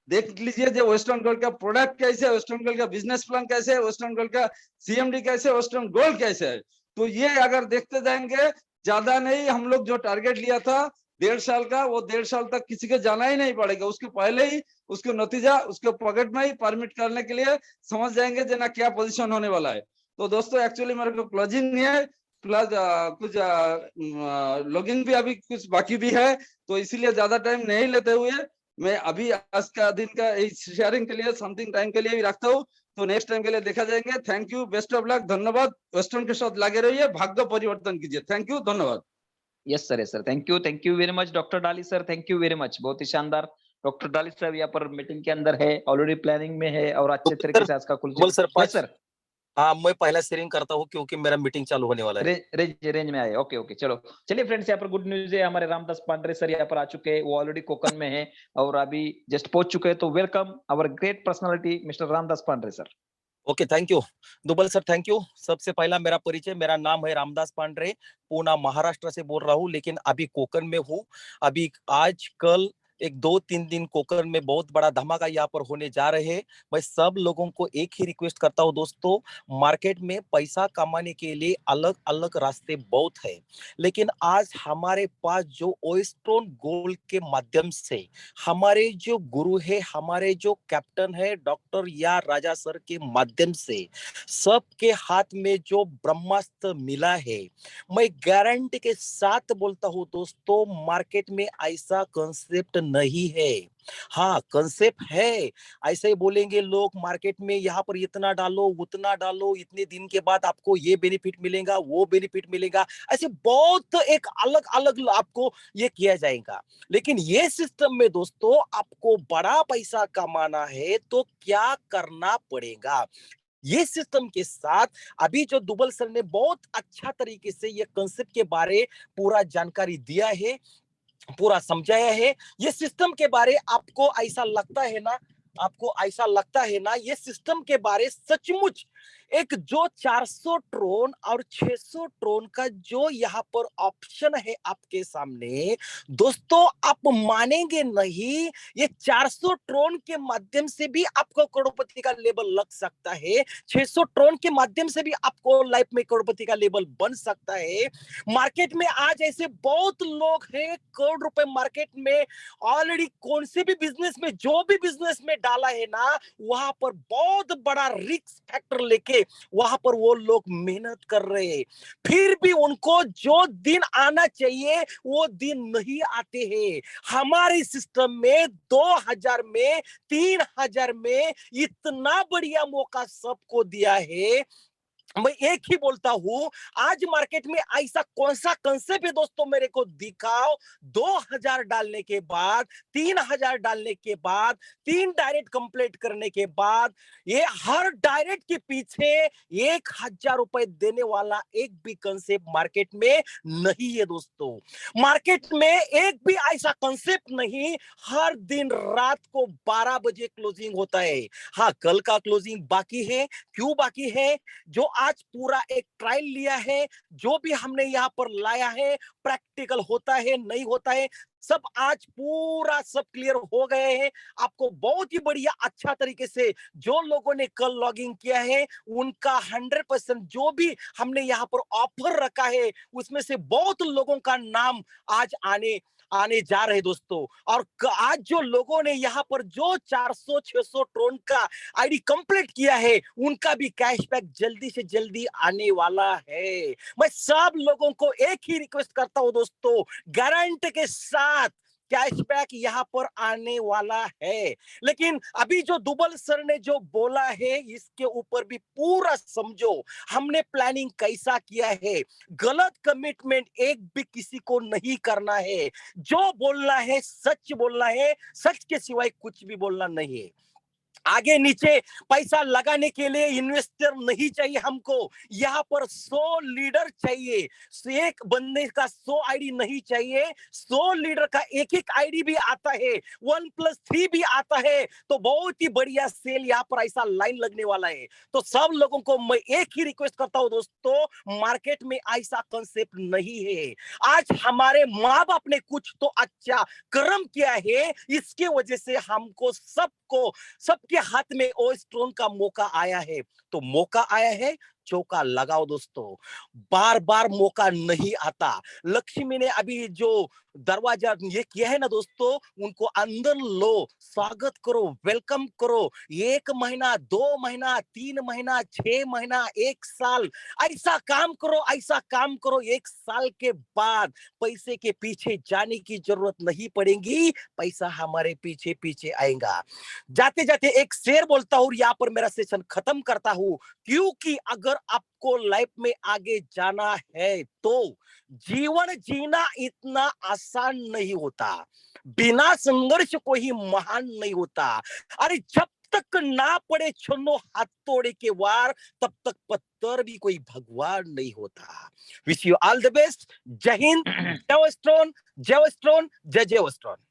Speaker 3: देख लीजिए जो वेस्ट बंगाल का प्रोडक्ट कैसे है, वेस्ट बंगाल का बिजनेस प्लान कैसे है, वेस्ट बंगाल का CMD कैसे है, वेस्ट बंगाल कैसे है। तो ये अगर देखते जाएंगे, ज्यादा नहीं, हम लोग जो टारगेट लिया था 1.5 साल का, वो 1.5 साल तक किसी को जाना ही नहीं पड़ेगा। उसके पहले ही उसको नतीजा उसके पॉकेट में ही परमिट करने के लिए समझ जाएंगे जो ना क्या पोजीशन होने वाला है। तो दोस्तों, एक्चुअली मेरे को क्लोजिंग है प्लस कुछ लॉगिंग भी अभी कुछ बाकी भी है, तो इसीलिए ज्यादा टाइम नहीं लेते हुए मैं अभी आज का दिन का शेयरिंग के लिए समथिंग टाइम के लिए भी रखता हूँ। तो नेक्स्ट टाइम के लिए देखा जाएंगे। Thank you, best of luck, धन्यवाद। वेस्टर्न के साथ लगे रहिए, भाग्य परिवर्तन कीजिए। थैंक यू, धन्यवाद।
Speaker 1: Yes sir, thank you very much doctor Dali sir, thank you very much, बहुत ही शानदार। डॉक्टर डाली सर यहाँ पर मीटिंग के अंदर है, ऑलरेडी प्लानिंग में है और अच्छे तरीके से आज का
Speaker 4: बोल सर,
Speaker 1: यस सर।
Speaker 4: हाँ, मैं पहला शेयरिंग करता हूँ क्योंकि मेरा मीटिंग चालू होने वाला है।
Speaker 1: रेंज में आए। ओके ओके, चलो चलिए फ्रेंड्स, यहाँ पर गुड न्यूज है, हमारे रामदास पांडे सर यहाँ पर आ चुके हैं, वो ऑलरेडी कोकन में है और अभी जस्ट पहुंच चुके हैं। तो welcome our great personality mister Ramdas Pandey sir.
Speaker 4: Okay, thank you दुबल सर, थैंक यू। सबसे पहला मेरा परिचय, मेरा नाम है रामदास पांडे, पूना महाराष्ट्र से बोल रहा हूँ, लेकिन अभी कोकन में हूँ। अभी आज कल 1-2-3 दिन कोकन में बहुत बड़ा धमाका यहाँ पर होने जा रहे हैं। मैं सब लोगों को एक ही रिक्वेस्ट करता हूँ दोस्तों, मार्केट में पैसा कमाने के लिए अलग अलग रास्ते बहुत है, लेकिन आज हमारे पास जो ओएस्ट्रोन गोल्ड के माध्यम से हमारे जो गुरु है, हमारे जो कैप्टन है डॉक्टर या राजा सर के माध्यम से सबके हाथ में जो ब्रह्मास्त्र मिला है, मैं गारंटी के साथ बोलता हूँ दोस्तों, मार्केट में ऐसा कंसेप्ट नहीं है। हाँ, कंसेप्ट है, ऐसे ही बोलेंगे लोग मार्केट में, यहाँ पर इतना डालो उतना डालो, इतने दिन के बाद आपको ये बेनिफिट मिलेगा, वो बेनिफिट मिलेगा, ऐसे बहुत एक अलग अलग आपको ये किया जाएगा। लेकिन ये सिस्टम में दोस्तों, आपको बड़ा पैसा कमाना है तो क्या करना पड़ेगा, ये सिस्टम के साथ अभी जो दुबल सर ने बहुत अच्छा तरीके से ये कंसेप्ट के बारे पूरा जानकारी दिया है, पूरा समझाया है। ये सिस्टम के बारे आपको ऐसा लगता है ना, ये सिस्टम के बारे सचमुच एक जो 400 ट्रोन और 600 ट्रोन का जो यहाँ पर ऑप्शन है आपके सामने, दोस्तों आप मानेंगे नहीं, ये 400 ट्रोन के माध्यम से भी आपको करोड़पति का लेवल लग सकता है, 600 ट्रोन के माध्यम से भी आपको लाइफ में करोड़पति का लेवल बन सकता है। मार्केट में आज ऐसे बहुत लोग हैं, करोड़ रुपए मार्केट में ऑलरेडी कौन से भी बिजनेस में, जो भी बिजनेस में डाला है ना, वहां पर बहुत बड़ा रिस्क फैक्टर लेके वहां पर वो लोग मेहनत कर रहे हैं, फिर भी उनको जो दिन आना चाहिए वो दिन नहीं आते हैं। हमारे सिस्टम में 2000 में 3000 में इतना बढ़िया मौका सबको दिया है। मैं एक ही बोलता हूं, आज मार्केट में ऐसा कौन सा कंसेप्ट है दोस्तों, मेरे को दिखाओ। 2000 डालने के बाद, 3000 डालने के बाद, 3 डायरेक्ट कंप्लीट करने के बाद, ये हर डायरेक्ट के पीछे 1000 रुपए देने वाला एक भी कंसेप्ट मार्केट में नहीं है दोस्तों। मार्केट में एक भी ऐसा कंसेप्ट नहीं, हर दिन रात को 12 बजे क्लोजिंग होता है। हाँ, कल का क्लोजिंग बाकी है, क्यों बाकी है, जो आज पूरा एक ट्रायल लिया है, जो भी हमने यहाँ पर लाया है प्रैक्टिकल होता है नहीं होता है, सब आज पूरा सब क्लियर हो गए हैं। आपको बहुत ही बढ़िया अच्छा तरीके से जो लोगों ने कल लॉगिन किया है उनका 100% जो भी हमने यहाँ पर ऑफर रखा है उसमें से बहुत लोगों का नाम आज आने आने जा रहे दोस्तों। और आज जो लोगों ने यहाँ पर जो 400-600 ट्रोन का आईडी कंप्लीट किया है उनका भी कैशबैक जल्दी से जल्दी आने वाला है। मैं सब लोगों को एक ही रिक्वेस्ट करता हूं दोस्तों, गारंटी के साथ कैशबैक यहाँ पर आने वाला है। लेकिन अभी जो दुबल सर ने जो बोला है इसके ऊपर भी पूरा समझो हमने प्लानिंग कैसा किया है। गलत कमिटमेंट एक भी किसी को नहीं करना है, जो बोलना है सच बोलना है, सच के सिवाय कुछ भी बोलना नहीं है। आगे नीचे पैसा लगाने के लिए इन्वेस्टर नहीं चाहिए हमको, यहाँ पर 100 लीडर चाहिए। एक बंदे का 100 आईडी नहीं चाहिए, 100 लीडर का एक एक आईडी भी आता है, 1+3 भी आता है, तो बहुत ही बढ़िया सेल यहाँ पर ऐसा लाइन लगने वाला है। तो सब लोगों को मैं एक ही रिक्वेस्ट करता हूँ दोस्तों, मार्केट में ऐसा कंसेप्ट नहीं है। आज हमारे माँ बाप ने कुछ तो अच्छा कर्म किया है, इसके वजह से हमको सबके हाथ में ओ स्टोन का मौका आया है। तो मौका आया है, चौका लगाओ दोस्तों, बार बार मौका नहीं आता। लक्ष्मी ने अभी जो दरवाजा ये किया है ना दोस्तों, उनको अंदर लो, स्वागत करो, वेलकम करो। 1 महीना, 2 महीना, 3 महीना, 6 महीना, 1 साल ऐसा काम करो, ऐसा काम करो। 1 साल के बाद पैसे के पीछे जाने की जरूरत नहीं पड़ेगी, पैसा हमारे पीछे पीछे आएगा। जाते जाते एक शेर बोलता हूँ, यहाँ पर मेरा सेशन खत्म करता हूँ, क्योंकि अगर आपको लाइफ में आगे जाना है तो जीवन जीना इतना आसान नहीं होता, बिना संघर्ष कोई महान नहीं होता। अरे जब तक ना पड़े छन्नो हथौड़े के वार, तब तक पत्थर भी कोई भगवान नहीं होता। Wish you all the best. जय हिंद, जय वेस्टर्न, जय वेस्टर्न, जय जय western.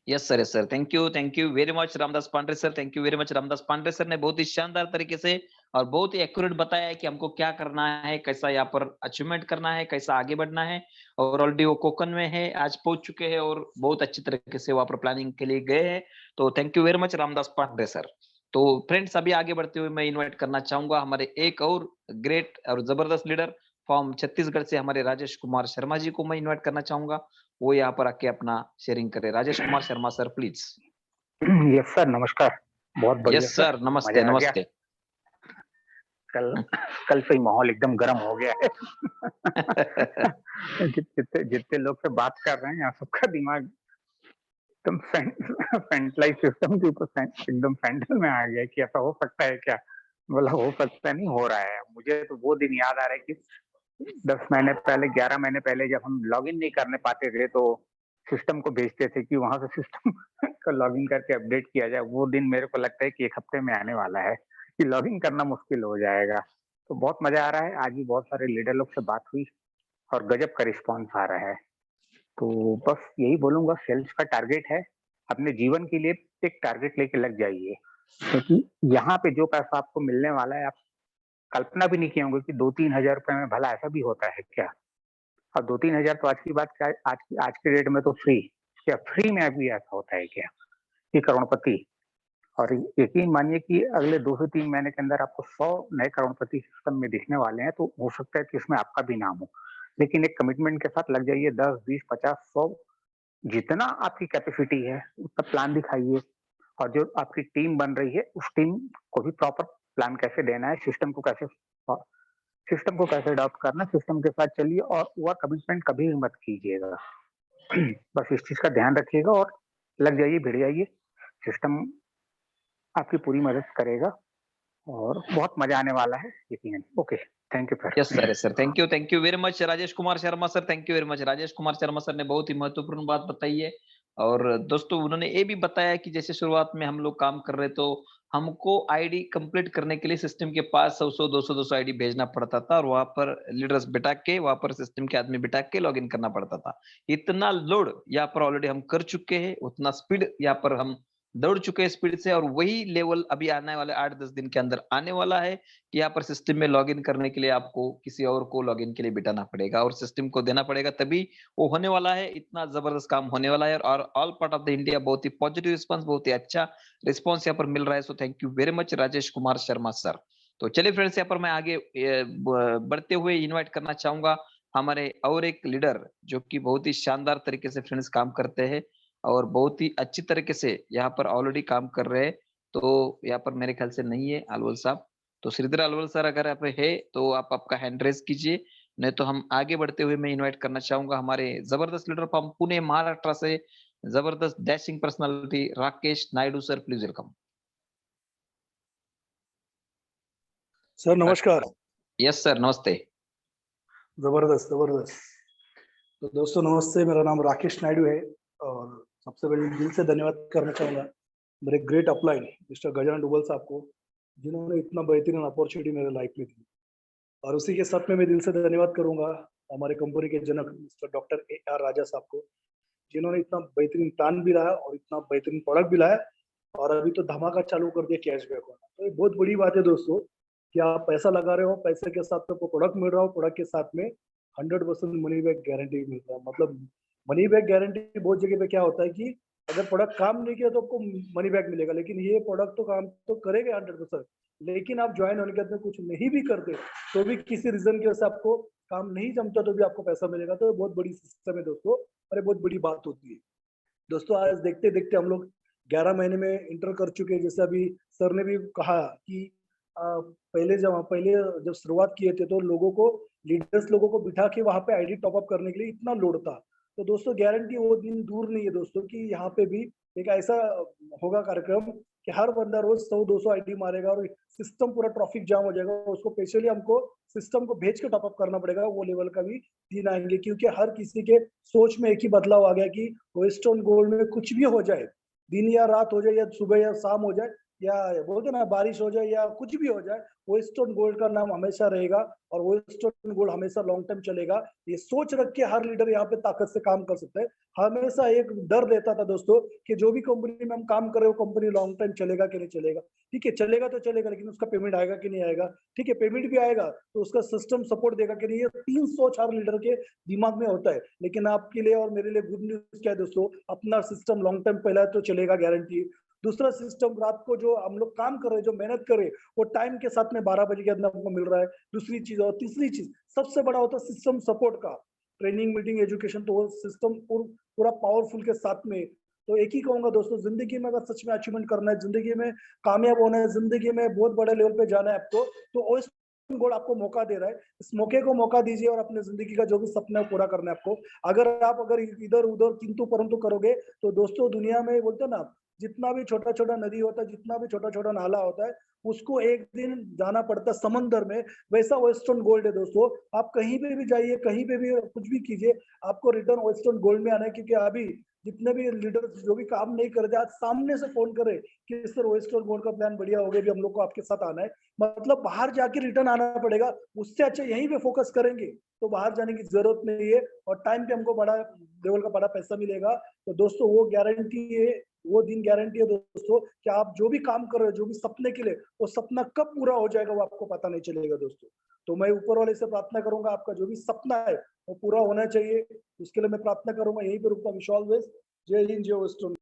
Speaker 1: Yes sir, thank you very much Ramdas Pandey sir, thank you very much Ramdas Pandey sir ने बहुत ही शानदार तरीके से और बहुत ही एक्यूरेट बताया है कि हमको क्या करना है, कैसा यहाँ पर अचीवमेंट करना है, कैसा आगे बढ़ना है। और ऑलरेडी वो कोकन में है, आज पहुंच चुके हैं और बहुत अच्छी तरीके से वहां पर प्लानिंग के लिए गए हैं। तो thank you very much Ramdas Pandey sir. तो फ्रेंड्स, अभी आगे बढ़ते हुए मैं इन्वाइट करना चाहूंगा हमारे एक और ग्रेट और जबरदस्त लीडर फ्रॉम छत्तीसगढ़ से, हमारे राजेश कुमार शर्मा जी को मैं इन्वाइट करना चाहूंगा, वो यहाँ पर आके अपना शेयरिंग करे। Rajesh Kumar Sharma sir please.
Speaker 5: Yes sir, नमस्कार। बहुत बढ़िया
Speaker 1: यस सर, नमस्ते
Speaker 5: मजा आ गया।
Speaker 1: नमस्ते।
Speaker 5: कल से ही माहौल एकदम गर्म हो गया है। जितने लोग से बात कर रहे हैं यहाँ सबका दिमाग एकदम सेंट्रलाइज सिस्टम के ऊपर एकदम सेंट्रल में आ गया कि ऐसा हो सकता है क्या। बोला हो सकता है, नहीं हो रहा है। मुझे तो वो दिन याद आ रहा है कि 10 महीने पहले, 11 महीने पहले जब हम लॉगिन नहीं करने पाते थे तो सिस्टम को भेजते थे कि वहां से सिस्टम को लॉगिन करके अपडेट किया जाए। वो दिन मेरे को लगता है कि 1 हफ्ते में आने वाला है कि लॉगिन करना मुश्किल हो जाएगा। तो बहुत मजा आ रहा है। आज भी बहुत सारे लीडर लोग से बात हुई और गजब का रिस्पॉन्स आ रहा है। तो बस यही बोलूंगा, सेल्स का टारगेट है, अपने जीवन के लिए एक टारगेट लेके लग जाइए, क्योंकि यहाँ पे जो पैसा आपको मिलने वाला है, आप कल्पना भी नहीं किए होंगे कि 2-3 हजार रुपए में भला ऐसा भी होता है क्या। और 2-3 हजार तो आज की बात क्या, आज के डेट में तो फ्री, क्या फ्री में अभी ऐसा होता है क्या कि करोड़पति। और यकीन मानिए कि अगले 2 से 3 महीने के अंदर आपको 100 नए करोड़पति सिस्टम में दिखने वाले हैं। तो हो सकता है कि इसमें आपका भी नाम हो, लेकिन एक कमिटमेंट के साथ लग जाइए। 10, 20, 50, 100 जितना आपकी कैपेसिटी है उतना प्लान दिखाइए। और जो आपकी टीम बन रही है उस टीम को भी प्रॉपर प्लान कैसे देना है, सिस्टम को कैसे अडॉप्ट करना है, सिस्टम के साथ चलिए और ओवर कमिटमेंट कभी भी मत कीजिएगा। बस इस चीज का ध्यान रखिएगा और लग जाइए, भिड़ जाइए। सिस्टम आपकी पूरी मदद करेगा और बहुत मजा आने वाला है, यकीनन। Okay, thank you sir.
Speaker 1: Yes sir, thank you very much Rajesh Kumar Sharma sir, thank you very much. Rajesh Kumar Sharma sir ने बहुत ही महत्वपूर्ण बात बताई है। और दोस्तों, उन्होंने ये भी बताया कि जैसे शुरुआत में हम लोग काम कर रहे तो हमको आईडी कंप्लीट करने के लिए सिस्टम के पास 100 200 आईडी भेजना पड़ता था और वहां पर लीडर्स बिठा के, वहां पर सिस्टम के आदमी बिठा के लॉगिन करना पड़ता था। इतना लोड यहाँ पर ऑलरेडी हम कर चुके हैं, उतना स्पीड यहाँ पर हम दौड़ चुके हैं स्पीड से, और वही लेवल अभी आने वाले 8-10 दिन के अंदर आने वाला है कि यहाँ पर सिस्टम में लॉगिन करने के लिए आपको किसी और को लॉगिन के लिए बिठाना पड़ेगा और सिस्टम को देना पड़ेगा, तभी वो होने वाला है। इतना जबरदस्त काम होने वाला है और all part of the India बहुत ही पॉजिटिव रिस्पॉन्स, बहुत ही अच्छा रिस्पॉन्स यहाँ पर मिल रहा है। So thank you very much Rajesh Kumar Sharma sir. तो चलिए फ्रेंड्स, यहाँ पर मैं आगे बढ़ते हुए इन्वाइट करना चाहूंगा हमारे और एक लीडर जो कि बहुत ही शानदार तरीके से फ्रेंड्स काम करते हैं और बहुत ही अच्छी तरीके से यहाँ पर ऑलरेडी काम कर रहे हैं। तो यहाँ पर मेरे ख्याल से नहीं है अलवल साहब, तो श्रीधर अलवल सर अगर आप है तो आप आपका हैंड रेज कीजिए, नहीं तो हम आगे बढ़ते हुए मैं इनवाइट करना चाहूंगा हमारे जबरदस्त लीडर फ्रॉम पुणे महाराष्ट्र से, जबरदस्त dashing personality Rakesh Naidu sir, please welcome.
Speaker 6: Sir नमस्कार।
Speaker 1: यस सर, नमस्ते।
Speaker 6: जबरदस्त जबरदस्त। तो दोस्तों नमस्ते, मेरा नाम राकेश नायडू है और सबसे पहले दिल से धन्यवाद करना चाहूँगा मेरे ग्रेट अपलाइन मिस्टर गजानन डुबल साहब को, जिन्होंने इतना बेहतरीन अपॉर्चुनिटी मेरे लाइफ में दी। और उसी के साथ में मैं दिल से धन्यवाद करूंगा हमारे कंपनी के जनक मिस्टर डॉक्टर AR राजा साहब को, जिन्होंने इतना बेहतरीन प्लान भी लाया और इतना बेहतरीन प्रोडक्ट भी लाया और अभी तो धमाका चालू कर दिया कैशबैक वाला। तो ये बहुत बड़ी बात है दोस्तों कि आप पैसा लगा रहे हो, पैसे के साथ में आपको प्रोडक्ट मिल रहा हो, प्रोडक्ट के साथ में 100% मनी बैक गारंटी मिल रहा है। मतलब मनी बैक गारंटी बहुत जगह पे क्या होता है कि अगर प्रोडक्ट काम नहीं किया तो आपको मनी बैक मिलेगा, लेकिन ये प्रोडक्ट तो काम तो करेगा 100%, लेकिन आप ज्वाइन होने के बाद में कुछ नहीं भी करते तो भी किसी रीजन की वजह से आपको काम नहीं जमता तो भी आपको पैसा मिलेगा। तो ये बहुत बड़ी सिस्टम है दोस्तों और ये बहुत बड़ी बात होती है दोस्तों। आज देखते देखते हम लोग 11 महीने में इंटर कर चुके हैं। जैसे अभी सर ने भी कहा कि पहले जब शुरुआत किए थे तो लोगों को लीडर्स लोगों को बिठा के वहां पे आईडी टॉपअप करने के लिए इतना लोड था। तो दोस्तों गारंटी वो दिन दूर नहीं है दोस्तों कि यहाँ पे भी एक ऐसा होगा कार्यक्रम कि हर बंदा रोज 100-200 आईडी मारेगा और सिस्टम पूरा ट्रैफिक जाम हो जाएगा। उसको स्पेशली हमको सिस्टम को भेज के टॉपअप करना पड़ेगा, वो लेवल का भी दिन आएंगे, क्योंकि हर किसी के सोच में एक ही बदलाव आ गया कि वेस्टर्न गोल्ड में कुछ भी हो जाए, दिन या रात हो जाए या सुबह या शाम हो जाए या बोलते ना बारिश हो जाए या कुछ भी हो जाए, वेस्टर्न गोल्ड का नाम हमेशा रहेगा और वेस्टर्न गोल्ड हमेशा लॉन्ग टर्म चलेगा। ये सोच रख के हर लीडर यहाँ पे ताकत से काम कर सकता है। हमेशा एक डर रहता था दोस्तों कि जो भी कंपनी में हम काम कर रहे हो कंपनी लॉन्ग टाइम चलेगा कि नहीं चलेगा। ठीक है, चलेगा तो चलेगा, लेकिन उसका पेमेंट आएगा कि नहीं आएगा। ठीक है, पेमेंट भी आएगा तो उसका सिस्टम सपोर्ट देगा कि नहीं, ये 3 सोच हर लीडर के दिमाग में होता है। लेकिन आपके लिए और मेरे लिए गुड न्यूज क्या है दोस्तों, अपना सिस्टम लॉन्ग टाइम पहला तो चलेगा गारंटी। दूसरा सिस्टम रात को जो हम लोग काम कर रहे हैं, जो मेहनत कर रहे हैं, वो टाइम के साथ में 12 बजे के अंदर हमको मिल रहा है। दूसरी चीज और तीसरी चीज सबसे बड़ा होता है सिस्टम सपोर्ट का, ट्रेनिंग मीटिंग एजुकेशन, तो वो सिस्टम पूरा पावरफुल के साथ में। तो एक ही कहूंगा दोस्तों, जिंदगी में अगर सच में अचीवमेंट करना है, जिंदगी में कामयाब होना है, जिंदगी में बहुत बड़े लेवल पे जाना है आपको, तो वेस्टर्न गोल्ड आपको मौका दे रहा है। इस मौके को मौका दीजिए और अपने जिंदगी का जो भी सपना है पूरा करना है आपको। अगर इधर उधर किंतु परंतु करोगे तो दोस्तों दुनिया में बोलते ना, जितना भी छोटा छोटा नदी होता है, जितना भी छोटा छोटा नाला होता है, उसको एक दिन जाना पड़ता है समंदर में। वैसा वेस्टर्न गोल्ड है दोस्तों। आप कहीं पे भी जाइए, कहीं पे भी कुछ भी कीजिए, आपको रिटर्न वेस्टर्न गोल्ड में आना है। क्योंकि अभी जितने भी लीडर जो भी काम नहीं करते, आज सामने से फोन करे कि सर वेस्टर्न गोल्ड का प्लान बढ़िया हो गया, भी हम लोग को आपके साथ आना है। मतलब बाहर जाके रिटर्न आना पड़ेगा, उससे अच्छा यहीं पे फोकस करेंगे तो बाहर जाने की जरूरत नहीं है और टाइम पे हमको बड़ा लेवल का बड़ा पैसा मिलेगा। तो दोस्तों वो गारंटी है, वो दिन गारंटी है दोस्तों कि आप जो भी काम कर रहे हो, जो भी सपने के लिए, वो सपना कब पूरा हो जाएगा वो आपको पता नहीं चलेगा दोस्तों। तो मैं ऊपर वाले से प्रार्थना करूंगा, आपका जो भी सपना है वो पूरा होना चाहिए, उसके लिए मैं प्रार्थना करूंगा। यहीं पे रुकता विशाल वेस्ट। जय हिंद, जय western.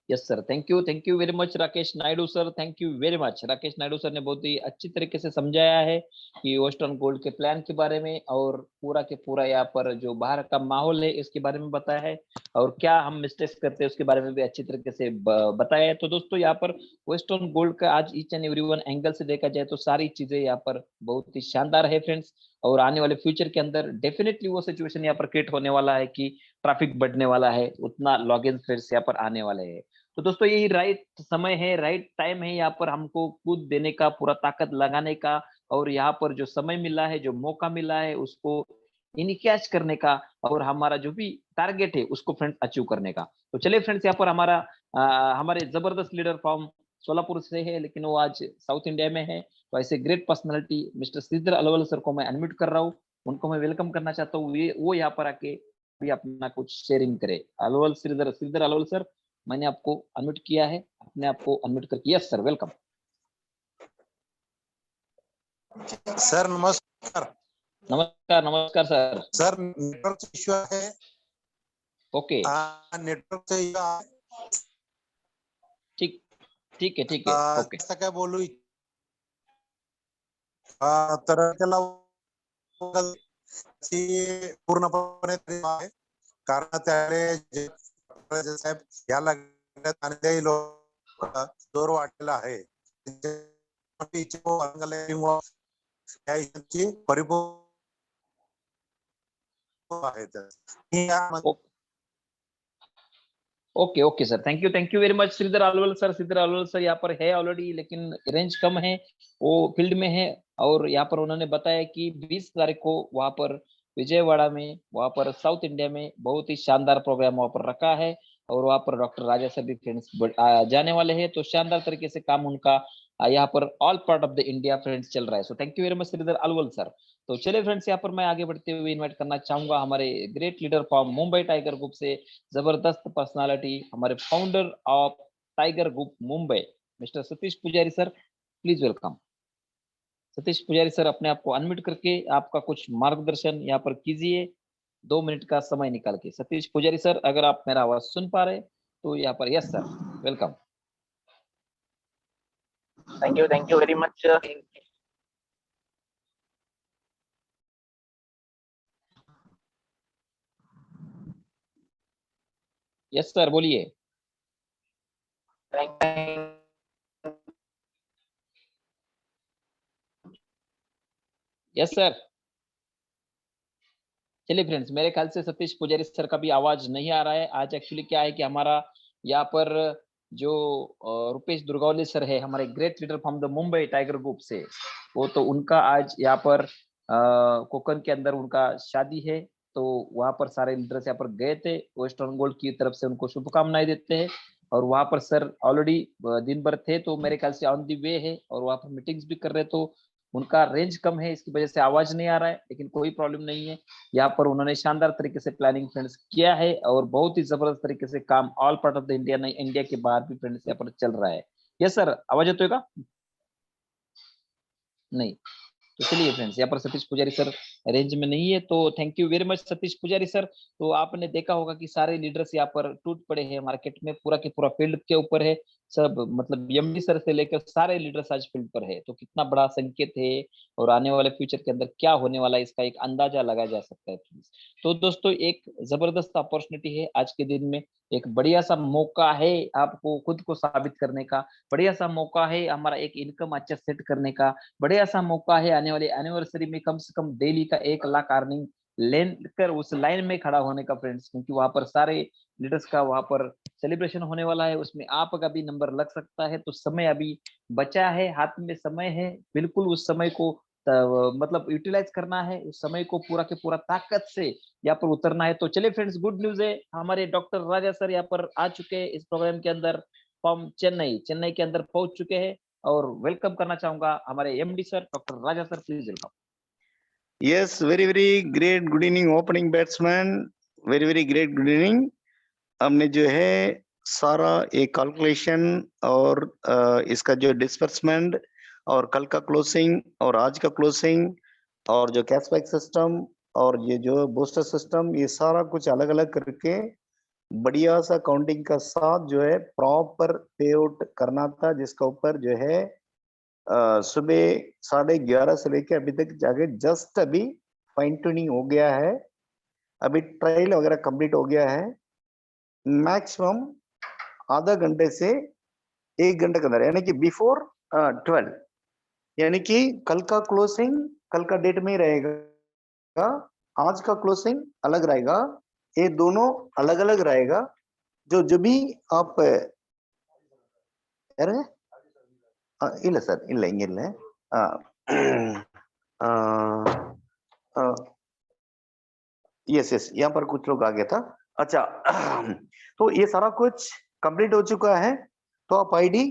Speaker 1: Yes sir, thank you very much Rakesh Naidu sir, thank you very much. Rakesh Naidu sir ने बहुत ही अच्छी तरीके से समझाया है कि वेस्टर्न गोल्ड के प्लान के बारे में और पूरा के पूरा यहाँ पर जो बाहर का माहौल है इसके बारे में बताया है और क्या हम मिस्टेक्स करते हैं उसके बारे में भी अच्छी तरीके से बताया है। तो दोस्तों यहाँ पर वेस्टर्न गोल्ड का आज ईच एंड एवरीवन एंगल से देखा जाए तो सारी चीजें यहाँ पर बहुत ही शानदार है फ्रेंड्स। और आने वाले फ्यूचर के अंदर डेफिनेटली वो सिचुएशन यहाँ पर क्रिएट होने वाला है कि ट्रैफिक बढ़ने वाला है, उतना लॉगिन फ्रेंड्स यहाँ पर आने वाले हैं। तो दोस्तों यही राइट समय है, राइट टाइम है यहाँ पर हमको कूद देने का, पूरा ताकत लगाने का और यहाँ पर जो समय मिला है, जो मौका मिला है उसको इनकैच करने का और हमारा जो भी टारगेट है उसको फ्रेंड्स अचीव करने का। तो चलिए फ्रेंड्स, यहाँ पर हमारे जबरदस्त लीडर फ्रॉम सोलापुर से है लेकिन वो आज साउथ इंडिया में है। तो ऐसे great personality mister Shridhar Alwal sir को मैं अनम्यूट कर रहा हूँ, उनको मैं वेलकम करना चाहता हूँ। वो यहाँ पर आके भी अपना कुछ शेयरिंग करे। अलवल श्रीधर अलवल सर, मैंने आपको अनम्यूट किया है, अपने आपको अनम्यूट करके यस सर वेलकम।
Speaker 7: सर नमस्कार।
Speaker 1: नमस्कार नमस्कार सर।
Speaker 7: सर नेटवर्क इश्यू है।
Speaker 1: ओके
Speaker 7: नेटवर्क से
Speaker 1: ठीक ठीक है ओके
Speaker 7: असं काय बोलू तर त्याला पूर्णपणे आहे कारण त्याने साहेब या लागण्यात आणि ते लोक जोर वाटलेला आहे परिपूर्ण
Speaker 1: okay okay sir thank you very much Shridhar Alwal sir यहाँ पर है ऑलरेडी, लेकिन रेंज कम है, वो फील्ड में है। और यहाँ पर उन्होंने बताया कि 20 तारीख को वहां पर विजयवाड़ा में, वहां पर साउथ इंडिया में बहुत ही शानदार प्रोग्राम वहां पर रखा है और वहां पर डॉक्टर राजा सर भी फ्रेंड्स जाने वाले हैं। तो शानदार तरीके से काम उनका यहाँ पर all part of the India friends चल रहा है। So thank you very much Shridhar Alwal sir. तो चलिए फ्रेंड्स, यहाँ पर मैं आगे बढ़ते हुए इन्वाइट करना चाहूंगा हमारे great leader from Mumbai tiger group से, जबरदस्त पर्सनालिटी, हमारे founder of tiger group Mumbai, mister Satish Pujari sir, please welcome. Satish Pujari sir, अपने आप को अनम्यूट करके आपका कुछ मार्गदर्शन यहाँ पर कीजिए, 2 मिनट का समय निकाल के। सतीश पुजारी सर, अगर आप मेरा आवाज सुन पा रहे तो यहाँ पर yes sir welcome.
Speaker 2: Thank you very much.
Speaker 1: Yes sir बोलिए। Yes sir. चलिए फ्रेंड्स, मेरे ख्याल से सतीश पुजारी सर का भी आवाज नहीं आ रहा है। आज एक्चुअली क्या है कि हमारा यहाँ पर जो रुपेश दुर्गावली सर है, हमारे great leader from the Mumbai tiger group से, वो तो उनका आज यहाँ पर कोकन के अंदर उनका शादी है। तो वहां पर सारे लीडर्स यहाँ पर गए थे, वेस्टर्न गोल्ड की तरफ से उनको शुभकामनाएं देते हैं। और वहां पर सर ऑलरेडी दिन भर थे, तो मेरे ख्याल से ऑन दी वे है और वहां पर मीटिंग्स भी कर रहे, तो उनका रेंज कम है, इसकी वजह से आवाज नहीं आ रहा है, लेकिन कोई प्रॉब्लम नहीं है। यहाँ पर उन्होंने शानदार तरीके से प्लानिंग फ्रेंड्स किया है और बहुत ही जबरदस्त तरीके से काम all part of the India, नहीं इंडिया के बाहर भी फ्रेंड्स यहाँ पर चल रहा है। यस सर, आवाज येतोय का? नहीं तो चलिए फ्रेंड्स, यहाँ पर सतीश पुजारी सर रेंज में नहीं है, तो thank you very much Satish Pujari sir. तो आपने देखा होगा कि सारे लीडर्स यहाँ पर टूट पड़े हैं मार्केट में, पूरा के पूरा फील्ड के ऊपर है सब, मतलब एमडी सर से लेकर सारे लीडर्स आज फील्ड पर है। तो कितना बड़ा संकेत है और आने वाले फ्यूचर के अंदर क्या होने वाला है, इसका एक अंदाजा लगाया जा सकता है। तो दोस्तों, एक जबरदस्त अपॉर्चुनिटी है आज के दिन में, एक बढ़िया सा मौका है आपको खुद को साबित करने का, बढ़िया सा मौका है हमारा एक इनकम अच्छा सेट करने का, बढ़िया सा मौका है आने वाले एनिवर्सरी में कम से कम डेली का 1 लाख अर्निंग लेकर उस लाइन में खड़ा होने का फ्रेंड्स, क्योंकि वहां पर सारे लीडर्स का वहां पर सेलिब्रेशन होने वाला है। उसमें आपका भी नंबर लग सकता है, तो समय अभी बचा है, हाथ में समय है, बिल्कुल उस समय को मतलब यूटिलाइज करना है, उस समय को पूरा के पूरा ताकत से यहाँ पर उतरना है। तो चलिए फ्रेंड्स, गुड न्यूज है, हमारे डॉक्टर राजा सर यहाँ पर आ चुके हैं इस प्रोग्राम के अंदर, फ्रॉम चेन्नई के अंदर पहुंच चुके हैं और वेलकम करना चाहूंगा हमारे MD sir doctor Raja sir, please welcome.
Speaker 8: Yes, very great. Good evening, opening batsman. Very great. Good evening. हमने जो है सारा एक कैलकुलेशन और इसका जो डिस्बर्समेंट और कल का क्लोजिंग और आज का क्लोजिंग और जो कैशबैक सिस्टम और ये जो बूस्टर सिस्टम, ये सारा कुछ अलग अलग करके बढ़िया सा काउंटिंग का साथ जो है प्रॉपर पे आउट करना था, जिसका ऊपर जो है सुबह 11:30 से लेके अभी तक जाके जस्ट अभी फाइन ट्यूनिंग हो गया है, अभी ट्रायल वगैरह कंप्लीट हो गया है। मैक्सिमम आधा घंटे से 1 घंटे के अंदर, यानी कि बिफोर 12, यानी कि कल का क्लोजिंग कल का डेट में ही रहेगा, आज का क्लोजिंग अलग रहेगा, ये दोनों अलग अलग रहेगा। जो भी आप ಇಲ್ಲ ಸರ್, ಇಲ್ಲ यस यहाँ पर कुछ लोग आ गया था। अच्छा तो ये सारा कुछ कंप्लीट हो चुका है, तो आप आईडी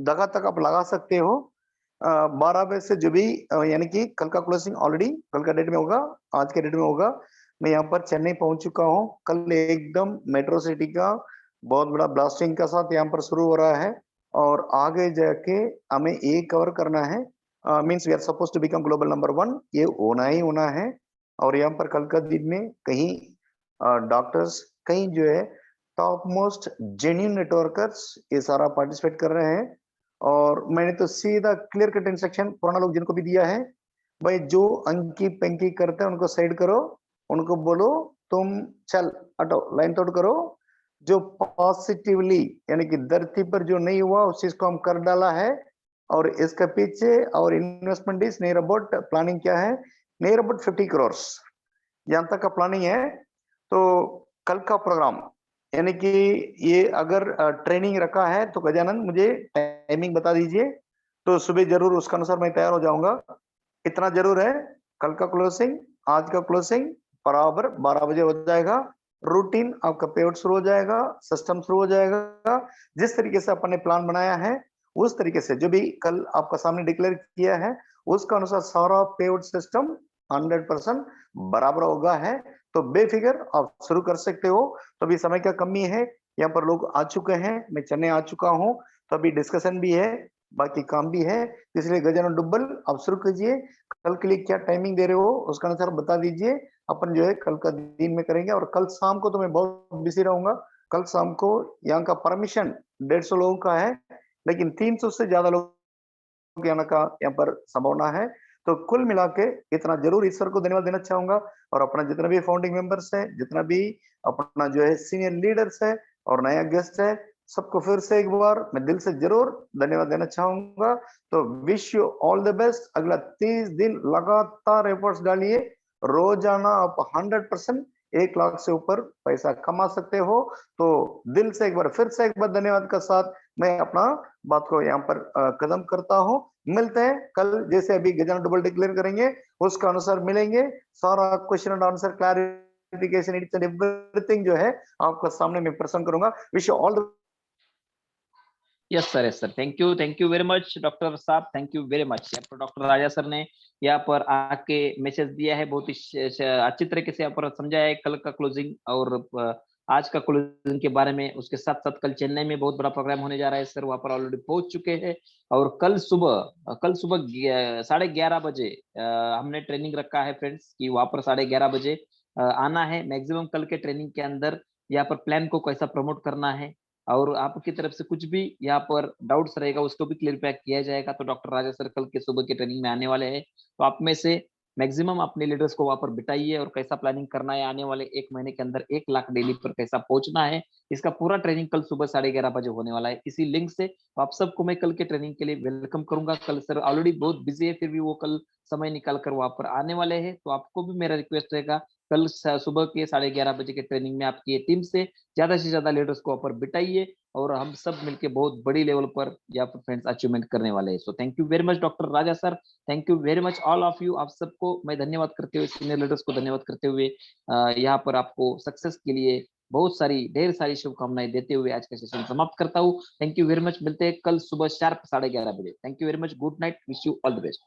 Speaker 8: दगा तक आप लगा सकते हो। 12 बजे से जो भी यानी कि कल का क्लोजिंग ऑलरेडी कल का डेट में होगा, आज के डेट में होगा। मैं यहाँ पर चेन्नई पहुंच चुका हूँ, कल एकदम मेट्रो सिटी का बहुत बड़ा ब्लास्टिंग का साथ यहाँ पर शुरू हो रहा है और आगे जाके हमें ये कवर करना है, means we are suppose to become global number 1, ये होना ही होना है। और यहाँ पर कल का दिन में कहीं डॉक्टर्स, कहीं जो है टॉप मोस्ट जेन्युइन नेटवर्कर्स, ये सारा पार्टिसिपेट कर रहे हैं। और मैंने तो सीधा क्लियर कट इंस्ट्रक्शन पुराना लोग जिनको भी दिया है, भाई जो अंकी पेंकी करते हैं उनको साइड करो, उनको बोलो तुम चल हटो, लाइन तोड़ करो। जो पॉजिटिवली यानी कि धरती पर जो नहीं हुआ उस चीज को हम कर डाला है। और इसके पीछे और investment is near about, planning क्या है, नियर अबाउट 50 करोड़ यहाँ तक का प्लानिंग है। तो कल का प्रोग्राम यानी कि ये अगर ट्रेनिंग रखा है तो गजानंद मुझे टाइमिंग बता दीजिए, तो सुबह जरूर उसके अनुसार मैं तैयार हो जाऊंगा। इतना जरूर है, कल का क्लोजिंग, आज का क्लोजिंग बराबर 12 बजे हो जाएगा। रूटीन आपका पेआउट शुरू हो जाएगा, सिस्टम शुरू हो जाएगा। जिस तरीके से अपन ने प्लान बनाया है उस तरीके से जो भी कल आपका सामने डिक्लेयर किया है उसका अनुसार सारा पेआउट सिस्टम 100% बराबर होगा है। तो बेफिक्र आप शुरू कर सकते हो। तो अभी समय का कमी है, यहाँ पर लोग आ चुके हैं, मैं चेन्नई आ चुका हूँ, तो अभी डिस्कशन भी है, बाकी काम भी है, इसलिए गजानन डुब्बल आप शुरू कीजिए। कल के लिए क्या टाइमिंग दे रहे हो उसका अनुसार बता दीजिए, अपन जो है कल का दिन में करेंगे। और कल शाम को तो मैं बहुत बिजी रहूंगा। कल शाम को यहाँ का परमिशन 150 लोगों का है, लेकिन 300 से ज्यादा लोग यहाँ का यहाँ पर संभावना है। तो कुल मिला के इतना जरूर ईश्वर को धन्यवाद देना चाहूंगा। और अपना जितना भी फाउंडिंग मेंबर्स है, जितना भी अपना जो है सीनियर लीडर्स है और नया गेस्ट है, सबको फिर से एक बार मैं दिल से जरूर धन्यवाद देना चाहूंगा। तो wish you all the best. अगला 30 दिन लगातार एफर्ट्स डालिए, रोजाना आप 100% 1 लाख से ऊपर पैसा कमा सकते हो। तो दिल से एक बार फिर से एक बार धन्यवाद का साथ मैं अपना बात को यहाँ पर कदम करता हूँ। मिलते हैं कल, जैसे अभी गजानन डुब्बल डिक्लेयर करेंगे उसका अनुसार मिलेंगे। सारा question and answer, clarification, everything जो है आपका सामने मैं प्रेजेंट करूंगा। Wish you all the
Speaker 1: yes sir, thank you very much doctor साहब, थैंक यू वेरी मच। यहाँ पर डॉक्टर राजा सर ने यहाँ पर आके मैसेज दिया है, बहुत ही अच्छी तरीके से यहाँ पर समझाया है कल का क्लोजिंग और आज का क्लोजिंग के बारे में। उसके साथ साथ कल चेन्नई में बहुत बड़ा प्रोग्राम होने जा रहा है सर, वहां पर ऑलरेडी पहुंच चुके हैं। और कल सुबह 11:30 बजे हमने ट्रेनिंग रखा है फ्रेंड्स कि वहां पर 11:30 बजे आना है। मैक्सिमम कल के ट्रेनिंग के अंदर यहाँ पर प्लान को कैसा प्रमोट करना है और आपकी तरफ से कुछ भी यहाँ पर डाउट्स रहेगा उसको भी क्लियर किया जाएगा। तो डॉक्टर राजा सर कल के सुबह की ट्रेनिंग में आने वाले हैं, तो आप में से मैक्सिमम अपने लीडर्स को वहां पर बिठाइए और कैसा प्लानिंग करना है, आने वाले 1 महीने के अंदर 1 लाख डेली पर कैसा पहुंचना है, इसका पूरा ट्रेनिंग कल सुबह 11:30 बजे होने वाला है इसी लिंक से। तो आप सबको मैं कल के ट्रेनिंग के लिए वेलकम करूंगा। कल सर ऑलरेडी बहुत बिजी है, फिर भी वो कल समय निकाल कर वहां पर आने वाले हैं। तो आपको भी मेरा रिक्वेस्ट रहेगा कल सुबह के 11:30 बजे के ट्रेनिंग में आपकी टीम से ज्यादा लीडर्स को वहां पर बिठाइए और हम सब मिलके बहुत बड़ी लेवल पर यहाँ पर फ्रेंड्स अचीवमेंट करने वाले हैं। सो thank you very much doctor Raja sir, thank you very much all of you. आप सबको मैं धन्यवाद करते हुए, सीनियर लीडर्स को धन्यवाद करते हुए यहाँ पर आपको सक्सेस के लिए ढेर सारी शुभकामनाएं देते हुए आज का सेशन समाप्त करता हूँ। थैंक यू वेरी मच, मिलते हैं कल सुबह शार्प 11:30 बजे। Thank you very much, good night, wish you all the best.